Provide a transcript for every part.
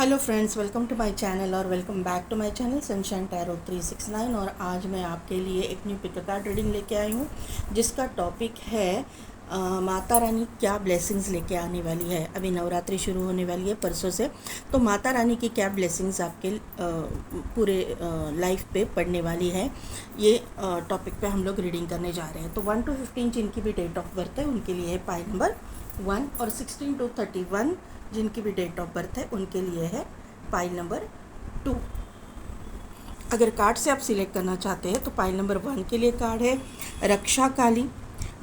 Hello friends, welcome to my channel और welcome back to my channel sunshine tarot 369। और आज मैं आपके लिए एक न्यू पिक कार्ड रीडिंग लेके आई हूँ जिसका टॉपिक है माता रानी क्या ब्लेसिंग्स लेके आने वाली है। अभी नवरात्रि शुरू होने वाली है परसों से, तो माता रानी की क्या ब्लेसिंग्स आपके पूरे लाइफ पे पड़ने वाली है, ये टॉपिक पे हम लोग रीडिंग करने जा रहे हैं। तो 1 to 15 जिनकी भी डेट ऑफ बर्थ है उनके लिए है पाई नंबर 1, और 16 to 31 जिनकी भी डेट ऑफ बर्थ है उनके लिए है पाइल नंबर 2। अगर कार्ड से आप सिलेक्ट करना चाहते हैं तो पाइल नंबर 1 के लिए कार्ड है Raksha Kali,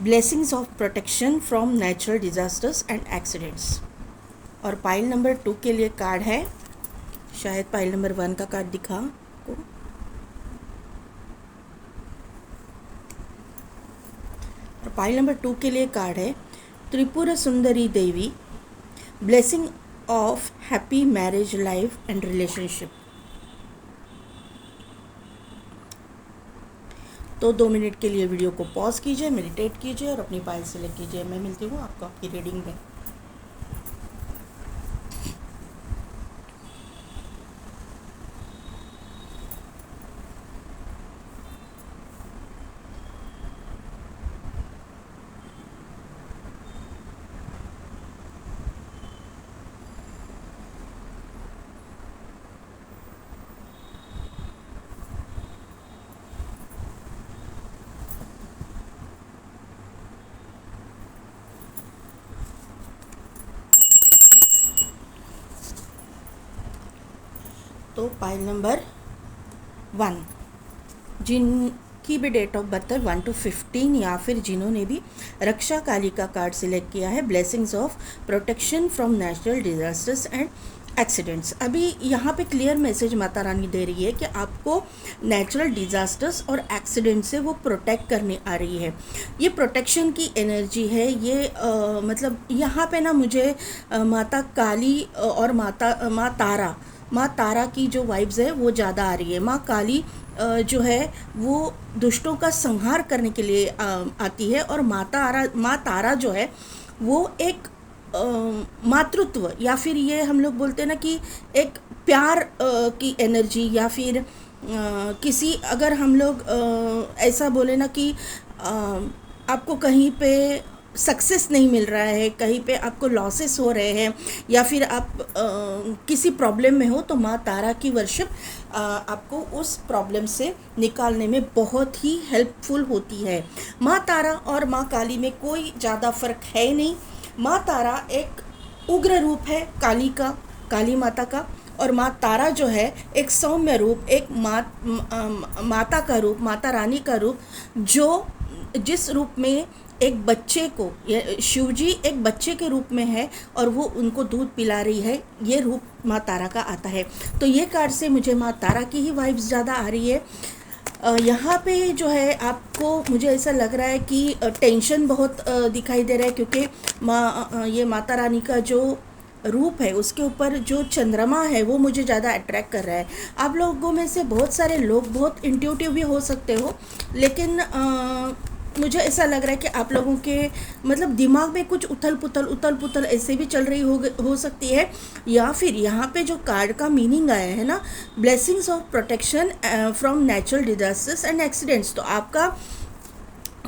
blessings of protection from natural disasters and accidents. और पाइल नंबर 2 के लिए कार्ड है, शायद पाइल नंबर 1 का कार्ड दिखा को, और पाइल नंबर 2 के लिए कार्ड है Tripura Sundari Devi, blessing of happy marriage life and relationship. तो 2 मिनट के लिए वीडियो को पॉज कीजिए, मेडिटेट कीजिए और अपनी पाइल सेलेक्ट कीजिए। मैं मिलती हूँ आपको आपकी रीडिंग में। तो पाइल नंबर 1 जिनकी भी डेट ऑफ बर्थ है 1 to 15, या फिर जिन्होंने भी रक्षा काली का कार्ड सिलेक्ट किया है, blessings of protection from natural disasters and accidents. अभी यहाँ पे क्लियर मैसेज माता रानी दे रही है कि आपको नेचुरल डिजास्टर्स और एक्सीडेंट से वो प्रोटेक्ट करने आ रही है। ये प्रोटेक्शन की एनर्जी है। ये मतलब यहाँ पे ना मुझे माता काली और माँ तारा की जो वाइब्स है वो ज़्यादा आ रही है। माँ काली जो है वो दुष्टों का संहार करने के लिए आती है, और माँ तारा जो है वो एक मातृत्व, या फिर ये हम लोग बोलते हैं ना कि एक प्यार की एनर्जी, या फिर किसी, अगर हम लोग ऐसा बोले ना कि आपको कहीं पे सक्सेस नहीं मिल रहा है, कहीं पे आपको लॉसेस हो रहे हैं, या फिर आप किसी प्रॉब्लम में हो, तो माँ तारा की वर्शिप आपको उस प्रॉब्लम से निकालने में बहुत ही हेल्पफुल होती है। माँ तारा और माँ काली में कोई ज़्यादा फर्क है नहीं। माँ तारा एक उग्र रूप है काली माता का, और माँ तारा जो है एक सौम्य रूप, एक माता का रूप, माता रानी का रूप, जो जिस रूप में एक बच्चे को, शिवजी एक बच्चे के रूप में है और वो उनको दूध पिला रही है, ये रूप माँ तारा का आता है। तो ये कार्ड से मुझे माँ तारा की ही वाइब्स ज़्यादा आ रही है। यहाँ पे जो है आपको, मुझे ऐसा लग रहा है कि टेंशन बहुत दिखाई दे रहा है, क्योंकि ये माता रानी का जो रूप है उसके ऊपर जो चंद्रमा है वो मुझे ज़्यादा अट्रैक्ट कर रहा है। आप लोगों में से बहुत सारे लोग बहुत इंट्यूटिव भी हो सकते हो, लेकिन मुझे ऐसा लग रहा है कि आप लोगों के मतलब दिमाग में कुछ उथल पुथल ऐसे भी चल रही हो सकती है। या फिर यहाँ पे जो कार्ड का मीनिंग आया है ना, blessings of protection from natural disasters and accidents, तो आपका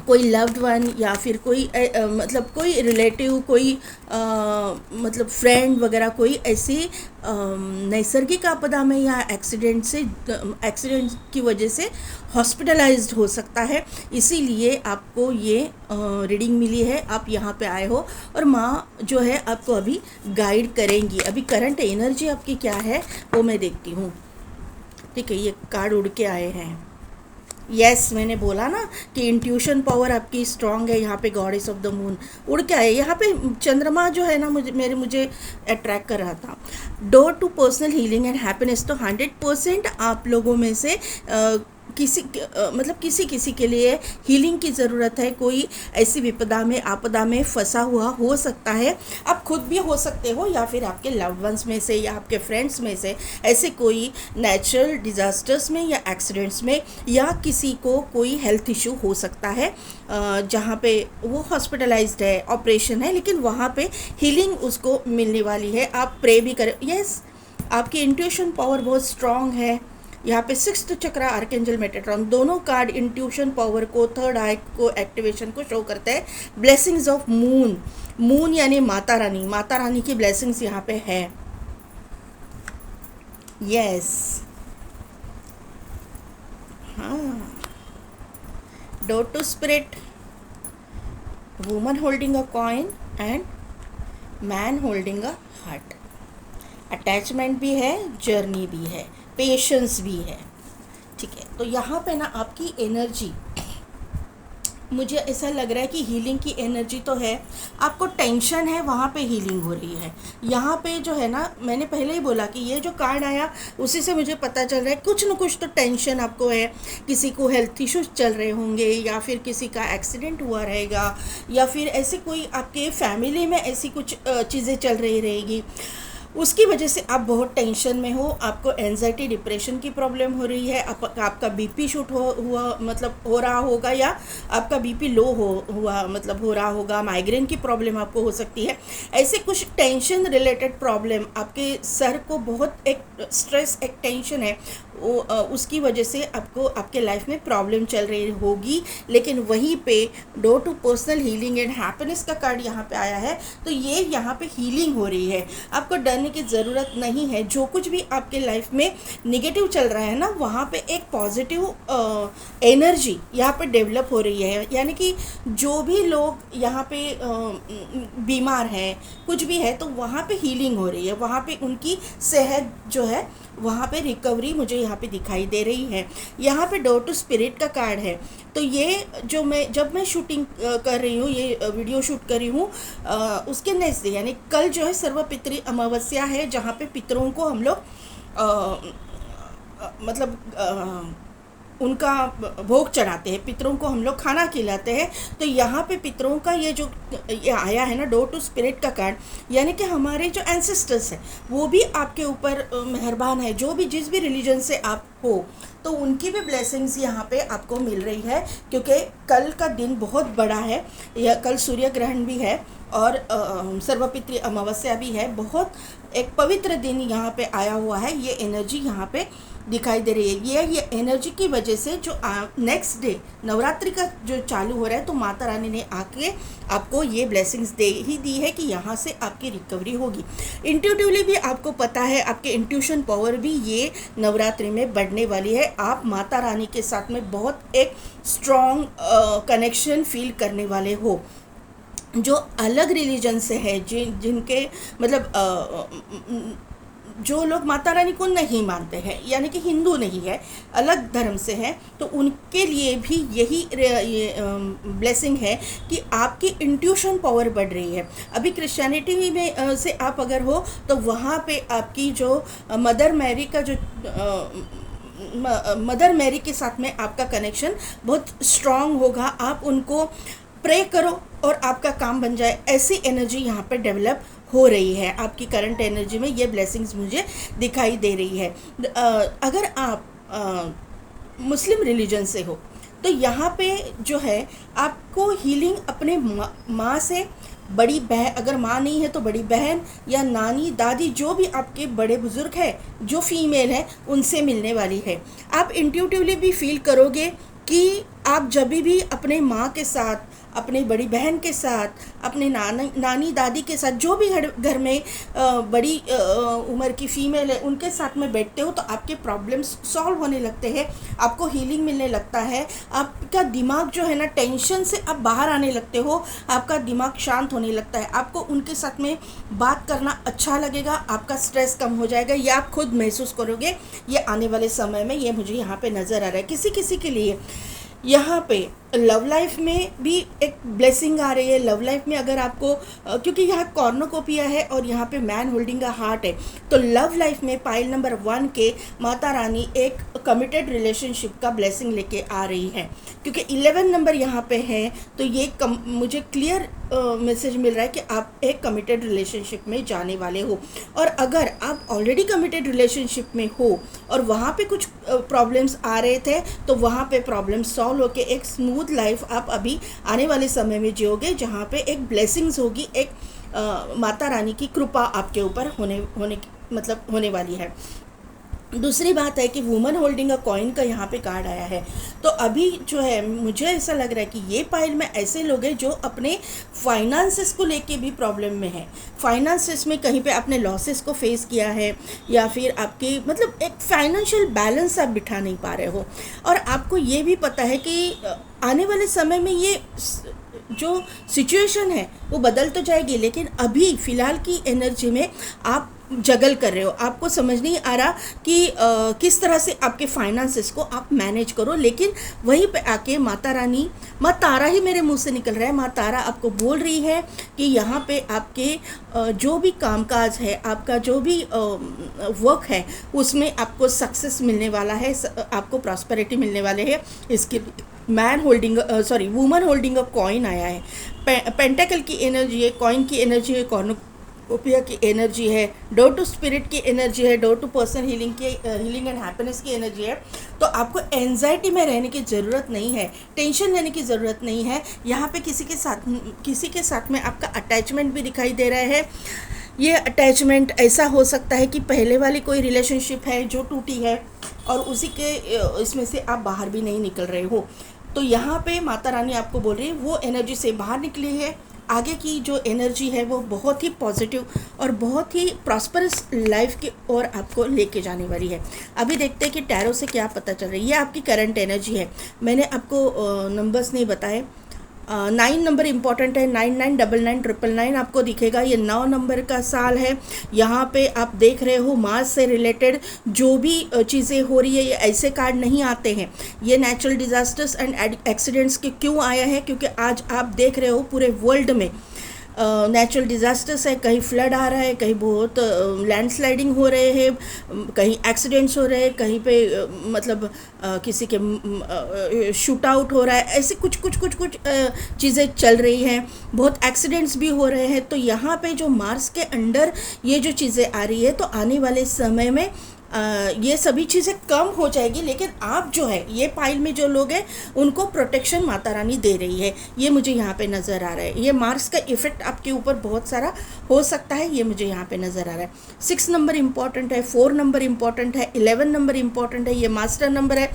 कोई लव्ड वन, या फिर कोई मतलब कोई रिलेटिव, कोई मतलब फ्रेंड वगैरह, कोई ऐसी नैसर्गिक आपदा में या एक्सीडेंट की वजह से हॉस्पिटलाइज्ड हो सकता है। इसीलिए आपको ये रीडिंग मिली है, आप यहाँ पे आए हो, और माँ जो है आपको अभी गाइड करेंगी। अभी करंट एनर्जी आपकी क्या है वो मैं देखती हूँ। ठीक है, ये कार्ड उड़ के आए हैं। यस, मैंने बोला ना कि इंट्यूशन पावर आपकी स्ट्रांग है। यहाँ पे गॉडेस ऑफ द मून उड़ के आए। यहाँ पे चंद्रमा जो है ना मुझे अट्रैक्ट कर रहा था। Door to personal healing and happiness, तो 100% आप लोगों में से मतलब किसी के लिए हीलिंग की ज़रूरत है। कोई ऐसी विपदा में, आपदा में फंसा हुआ हो सकता है। आप खुद भी हो सकते हो, या फिर आपके लव्ड वंस में से या आपके फ्रेंड्स में से ऐसे कोई नेचुरल डिज़ास्टर्स में या एक्सीडेंट्स में, या किसी को कोई हेल्थ इशू हो सकता है जहाँ पे वो हॉस्पिटलाइज्ड है, ऑपरेशन है, लेकिन वहाँ पे हीलिंग उसको मिलने वाली है। आप प्रे भी करें। यस, आपकी इंट्यूशन पावर बहुत स्ट्रांग है। यहाँ पे सिक्स्थ चक्रा आर्कएंजल मेटाट्रॉन, दोनों कार्ड इंट्यूशन पावर को, थर्ड आई को, एक्टिवेशन को शो करते हैं। ब्लेसिंग्स ऑफ मून, मून यानी माता रानी, माता रानी की ब्लेसिंग्स यहाँ पे है। यस, हाँ, door to spirit, woman holding a coin and man holding a heart. Attachment भी है, जर्नी भी है, पेशेंस भी है। ठीक है, तो यहाँ पे ना आपकी एनर्जी, मुझे ऐसा लग रहा है कि हीलिंग की एनर्जी तो है, आपको टेंशन है, वहाँ पे हीलिंग हो रही है। यहाँ पे जो है ना, मैंने पहले ही बोला कि ये जो कार्ड आया उसी से मुझे पता चल रहा है कुछ न कुछ तो टेंशन आपको है। किसी को हेल्थ इश्यूज चल रहे होंगे, या फिर किसी का एक्सीडेंट हुआ रहेगा, या फिर ऐसे कोई आपके फैमिली में ऐसी कुछ चीज़ें चल रही रहेगी, उसकी वजह से आप बहुत टेंशन में हो। आपको एंजाइटी, डिप्रेशन की प्रॉब्लम हो रही है, आपका बीपी शूट हुआ मतलब हो रहा होगा, या आपका बीपी लो हुआ मतलब हो रहा होगा। माइग्रेन की प्रॉब्लम आपको हो सकती है। ऐसे कुछ टेंशन रिलेटेड प्रॉब्लम, आपके सर को बहुत एक स्ट्रेस, एक टेंशन है, उसकी वजह से आपको आपके लाइफ में प्रॉब्लम चल रही होगी। लेकिन वहीं पे door to personal healing and happiness का कार्ड यहाँ पे आया है, तो ये यहाँ पे हीलिंग हो रही है। आपको डरने की ज़रूरत नहीं है। जो कुछ भी आपके लाइफ में निगेटिव चल रहा है ना, वहाँ पे एक पॉजिटिव एनर्जी यहाँ पे डेवलप हो रही है। यानी कि जो भी लोग यहाँ पे बीमार हैं, कुछ भी है, तो वहाँ पे हीलिंग हो रही है, वहाँ पे उनकी सेहत जो है वहाँ पे रिकवरी मुझे यहाँ पे दिखाई दे रही है। यहाँ पे डोर टू स्पिरिट का कार्ड है। तो ये जो जब मैं शूटिंग कर रही हूँ, ये वीडियो शूट कर रही हूँ, उसके नेक्स्ट डे यानी कल जो है सर्वपितृ अमावस्या है, जहाँ पे पितरों को हम लोग मतलब उनका भोग चढ़ाते हैं, पितरों को हम लोग खाना खिलाते हैं। तो यहाँ पे पितरों का ये आया है ना, डोर टू स्पिरिट का कार्ड, यानी कि हमारे जो एंसेस्टर्स हैं वो भी आपके ऊपर मेहरबान है। जो भी जिस भी रिलीजन से आप हो, तो उनकी भी ब्लेसिंग्स यहाँ पे आपको मिल रही है, क्योंकि कल का दिन बहुत बड़ा है। यह कल सूर्य ग्रहण भी है और सर्वपितृ अमावस्या भी है। बहुत एक पवित्र दिन यहाँ पे आया हुआ है। ये एनर्जी यहाँ पे दिखाई दे रही है। ये एनर्जी की वजह से जो नेक्स्ट डे नवरात्रि का जो चालू हो रहा है, तो माता रानी ने आके आपको ये ब्लेसिंग्स दे ही दी है कि यहाँ से आपकी रिकवरी होगी। इंट्यूटिवली भी आपको पता है, आपके इंट्यूशन पावर भी ये नवरात्रि में बढ़ने वाली है। आप माता रानी के साथ में बहुत एक स्ट्रॉन्ग कनेक्शन फील करने वाले हो। जो अलग रिलीजन से है, जिनके मतलब जो लोग माता रानी को नहीं मानते हैं, यानी कि हिंदू नहीं है, अलग धर्म से है, तो उनके लिए भी यही ब्लेसिंग है कि आपकी इंट्यूशन पावर बढ़ रही है। अभी क्रिश्चियनिटी में से आप अगर हो, तो वहाँ पे आपकी जो मदर मैरी का जो मदर मैरी के साथ में आपका कनेक्शन बहुत स्ट्रांग होगा। आप उनको प्रे करो और आपका काम बन जाए, ऐसी एनर्जी यहाँ पे डेवलप हो रही है। आपकी करंट एनर्जी में ये ब्लेसिंग्स मुझे दिखाई दे रही है। अगर आप मुस्लिम रिलीजन से हो, तो यहाँ पे जो है आपको हीलिंग अपने माँ से, बड़ी बहन, अगर माँ नहीं है तो बड़ी बहन या नानी, दादी, जो भी आपके बड़े बुजुर्ग है, जो फीमेल है, उनसे मिलने वाली है। आप इंट्यूटिवली भी फील करोगे कि आप जब भी अपने माँ के साथ, अपनी बड़ी बहन के साथ, अपने नानी दादी के साथ, जो भी घर में बड़ी उम्र की फ़ीमेल है, उनके साथ में बैठते हो, तो आपके प्रॉब्लम्स सॉल्व होने लगते हैं, आपको हीलिंग मिलने लगता है। आपका दिमाग जो है ना, टेंशन से आप बाहर आने लगते हो, आपका दिमाग शांत होने लगता है। आपको उनके साथ में बात करना अच्छा लगेगा, आपका स्ट्रेस कम हो जाएगा, ये आप खुद महसूस करोगे। ये आने वाले समय में ये मुझे यहाँ पे नज़र आ रहा है। किसी किसी के लिए यहाँ पे लव लाइफ में भी एक ब्लेसिंग आ रही है। लव लाइफ में अगर आपको क्योंकि यहाँ कॉर्नोकोपिया है और यहाँ पे मैन होल्डिंग अ हार्ट है, तो लव लाइफ में पाइल नंबर 1 के माता रानी एक कमिटेड रिलेशनशिप का ब्लेसिंग लेके आ रही है। क्योंकि 11 नंबर यहाँ पे है, तो ये मुझे क्लियर मैसेज मिल रहा है कि आप एक कमिटेड रिलेशनशिप में जाने वाले हो। और अगर आप ऑलरेडी कमिटेड रिलेशनशिप में हो और वहाँ पे कुछ प्रॉब्लम्स आ रहे थे, तो वहाँ पे प्रॉब्लम सॉल्व होके एक स्मूथ लाइफ आप अभी आने वाले समय में जियोगे, जहाँ पे एक ब्लेसिंग्स होगी, एक माता रानी की कृपा आपके ऊपर मतलब होने वाली है। दूसरी बात है कि वुमन होल्डिंग अ कॉइन का यहाँ पे कार्ड आया है। तो अभी जो है मुझे ऐसा लग रहा है कि ये पाइल में ऐसे लोग हैं जो अपने फाइनेंसेस को लेके भी प्रॉब्लम में है। फाइनेंसेस में कहीं पे आपने लॉसेस को फेस किया है, या फिर आपकी मतलब एक फाइनेंशियल बैलेंस आप बिठा नहीं पा रहे हो, और आपको ये भी पता है कि आने वाले समय में ये जो सिचुएशन है वो बदल तो जाएगी, लेकिन अभी फ़िलहाल की एनर्जी में आप जगल कर रहे हो। आपको समझ नहीं आ रहा कि किस तरह से आपके फाइनेंसेस को आप मैनेज करो। लेकिन वहीं पे आके माता रानी, माँ तारा ही मेरे मुंह से निकल रहा है, माँ तारा आपको बोल रही है कि यहाँ पे आपके जो भी कामकाज है, आपका जो भी वर्क है, उसमें आपको सक्सेस मिलने वाला है, आपको प्रॉस्पेरिटी मिलने वाले है। इसके man holding woman holding a coin आया है। पेंटाकल की एनर्जी है, कॉइन की एनर्जी है, कॉर्नुकोपिया की एनर्जी है, डोर टू स्पिरिट की एनर्जी है, door to personal healing and happiness की एनर्जी है। तो आपको एंजाइटी में रहने की ज़रूरत नहीं है, टेंशन लेने की ज़रूरत नहीं है। यहाँ पे किसी के साथ में आपका अटैचमेंट भी दिखाई दे रहा है। ये अटैचमेंट ऐसा हो सकता है कि पहले वाली कोई रिलेशनशिप है जो टूटी है, और उसी के इसमें से आप बाहर भी नहीं निकल रहे हो। तो यहाँ पे माता रानी आपको बोल रही है वो एनर्जी से बाहर निकली है। आगे की जो एनर्जी है वो बहुत ही पॉजिटिव और बहुत ही प्रॉस्परस लाइफ की ओर आपको लेके जाने वाली है। अभी देखते हैं कि टैरो से क्या पता चल रहा है। ये आपकी करंट एनर्जी है। मैंने आपको नंबर्स नहीं बताए। 9 नंबर इम्पॉर्टेंट है, 999999 आपको दिखेगा। ये 9 नंबर का साल है। यहाँ पे आप देख रहे हो मार्स से रिलेटेड जो भी चीज़ें हो रही है, ये ऐसे कार्ड नहीं आते हैं। ये नेचुरल डिज़ास्टर्स एंड एक्सीडेंट्स के क्यों आया है, क्योंकि आज आप देख रहे हो पूरे वर्ल्ड में नेचुरल डिज़ास्टर्स है। कहीं फ्लड आ रहा है, कहीं बहुत लैंडस्लाइडिंग हो रहे हैं, कहीं एक्सीडेंट्स हो रहे हैं, कहीं पे मतलब किसी के शूट आउट हो रहा है। ऐसे कुछ चीज़ें चल रही हैं। बहुत एक्सीडेंट्स भी हो रहे हैं। तो यहाँ पे जो मार्स के अंडर ये जो चीज़ें आ रही है, तो आने वाले समय में ये सभी चीज़ें कम हो जाएगी। लेकिन आप जो है ये पाइल में जो लोग हैं उनको प्रोटेक्शन माता रानी दे रही है, ये मुझे यहाँ पे नज़र आ रहा है। ये मार्स का इफ़ेक्ट आपके ऊपर बहुत सारा हो सकता है, ये मुझे यहाँ पे नज़र आ रहा है। 6 नंबर इम्पॉर्टेंट है, 4 नंबर इम्पॉर्टेंट है, 11 नंबर इम्पॉर्टेंट है। ये मास्टर नंबर है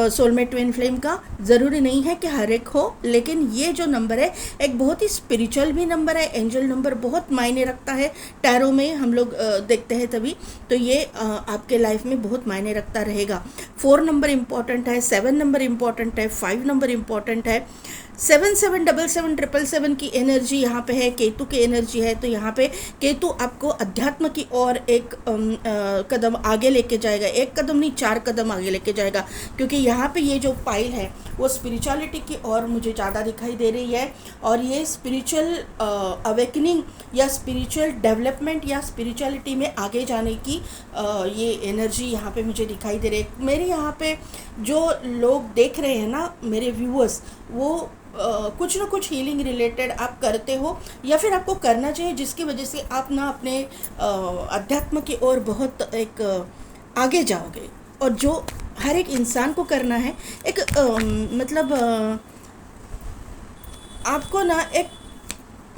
सोलमेट ट्विन फ्लेम का। ज़रूरी नहीं है कि हर एक हो, लेकिन ये जो नंबर है एक बहुत ही स्पिरिचुअल भी नंबर है। एंजल नंबर बहुत मायने रखता है टैरो में, हम लोग देखते हैं तभी। तो ये आपके लाइफ में बहुत मायने रखता रहेगा। 4 नंबर इम्पॉर्टेंट है, 7 नंबर इम्पॉर्टेंट है, 5 नंबर इम्पॉर्टेंट है, 777777 की एनर्जी यहाँ पे है, केतु की एनर्जी है। तो यहाँ पे केतु आपको अध्यात्म की ओर एक कदम आगे लेके जाएगा। एक कदम नहीं, 4 कदम आगे लेके जाएगा, क्योंकि यहाँ पे ये जो पाइल है वो स्पिरिचुअलिटी की ओर मुझे ज़्यादा दिखाई दे रही है। और ये स्पिरिचुअल अवेकनिंग या स्पिरिचुअल डेवलपमेंट या स्पिरिचुअलिटी में आगे जाने की ये एनर्जी यहाँ पे मुझे दिखाई दे रही है। मेरे यहाँ पे जो लोग देख रहे हैं ना, मेरे व्यूअर्स, वो कुछ ना कुछ हीलिंग रिलेटेड आप करते हो या फिर आपको करना चाहिए, जिसकी वजह से आप ना अपने अध्यात्म की ओर बहुत एक आगे जाओगे। और जो हर एक इंसान को करना है एक मतलब आपको ना एक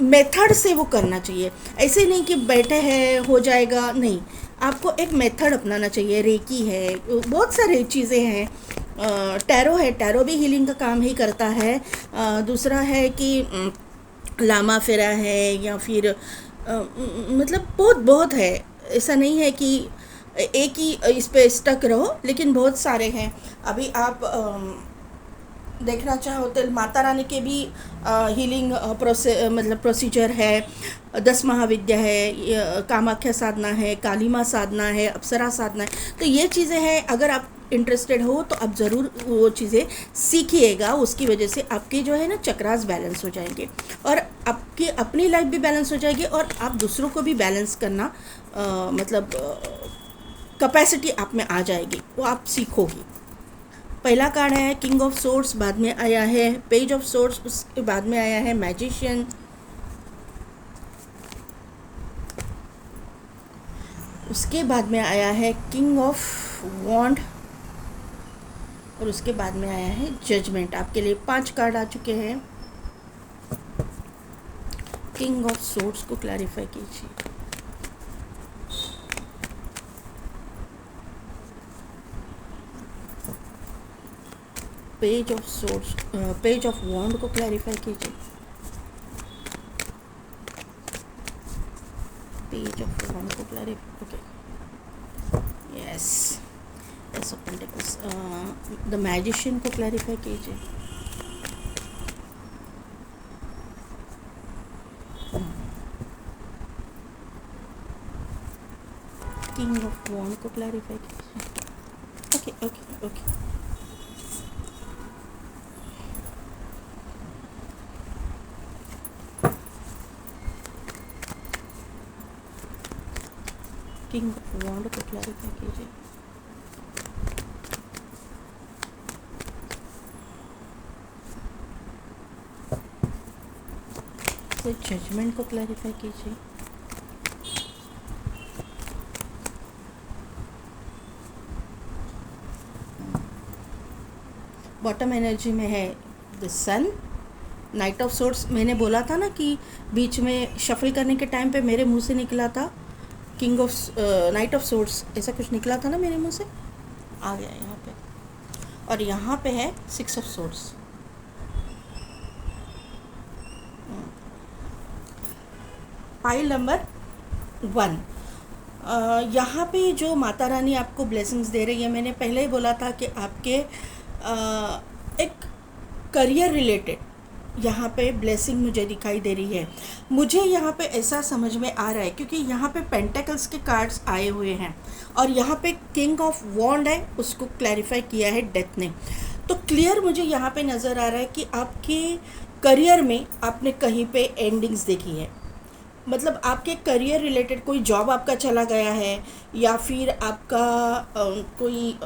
मेथड से वो करना चाहिए। ऐसे नहीं कि बैठे हैं हो जाएगा, नहीं, आपको एक मेथड अपनाना चाहिए। रेकी है, बहुत सारी चीज़ें हैं। टैरो है, टैरो भी हीलिंग का काम ही करता है। दूसरा है कि लामा फेरा है, या फिर मतलब बहुत है। ऐसा नहीं है कि एक ही इस पे स्टक रहो, लेकिन बहुत सारे हैं। अभी आप देखना चाहो तो माता रानी के भी हीलिंग प्रोसीजर है। 10 महाविद्या है, कामाख्या साधना है, कालीमा साधना है, अप्सरा साधना है। तो ये चीज़ें हैं, अगर आप इंटरेस्टेड हो तो आप ज़रूर वो चीज़ें सीखिएगा। उसकी वजह से आपके जो है ना चक्रास बैलेंस हो जाएंगे, और आपकी अपनी लाइफ भी बैलेंस हो जाएगी, और आप दूसरों को भी बैलेंस करना मतलब कैपेसिटी आप में आ जाएगी, वो आप सीखोगी। पहला कार्ड है किंग ऑफ सोर्ड्स, बाद में आया है पेज ऑफ सोर्ड्स, उसके बाद में आया है मैजिशियन, उसके बाद में आया है किंग ऑफ वॉन्ड, और उसके बाद में आया है जजमेंट। आपके लिए 5 कार्ड आ चुके हैं। किंग ऑफ सोर्ड्स को क्लैरिफाई कीजिए। Page of swords, page of wand को क्लैरिफाई कीजिए। पेज ऑफ वॉन्ड को clarify, okay, yes, ace of pentacles, the magician को क्लैरिफाई कीजिए। किंग ऑफ वॉन्ड को क्लैरिफाई कीजिए। Okay okay okay, king of wand को क्लैरिफाई कीजिए। तो जजमेंट को क्लैरिफाई कीजिए। बॉटम एनर्जी में है the sun, knight of sorts. मैंने बोला था ना कि बीच में शफल करने के टाइम पे मेरे मुंह से निकला था king of night of sorts, ऐसा कुछ निकला था ना मेरे मुंह से, आ गया यहाँ पे। और यहाँ पे है six of sorts. Pile number 1, यहाँ पे जो माता रानी आपको ब्लेसिंग्स दे रही है, मैंने पहले ही बोला था कि आपके एक करियर रिलेटेड यहाँ पे ब्लेसिंग मुझे दिखाई दे रही है। मुझे यहाँ पे ऐसा समझ में आ रहा है क्योंकि यहाँ पे पेंटेकल्स के कार्ड्स आए हुए हैं और यहाँ पे किंग ऑफ वॉन्ड है, उसको क्लैरिफाई किया है डेथ ने। तो क्लियर मुझे यहाँ पे नज़र आ रहा है कि आपके करियर में आपने कहीं पे एंडिंग्स देखी है, मतलब आपके करियर रिलेटेड कोई जॉब आपका चला गया है या फिर आपका कोई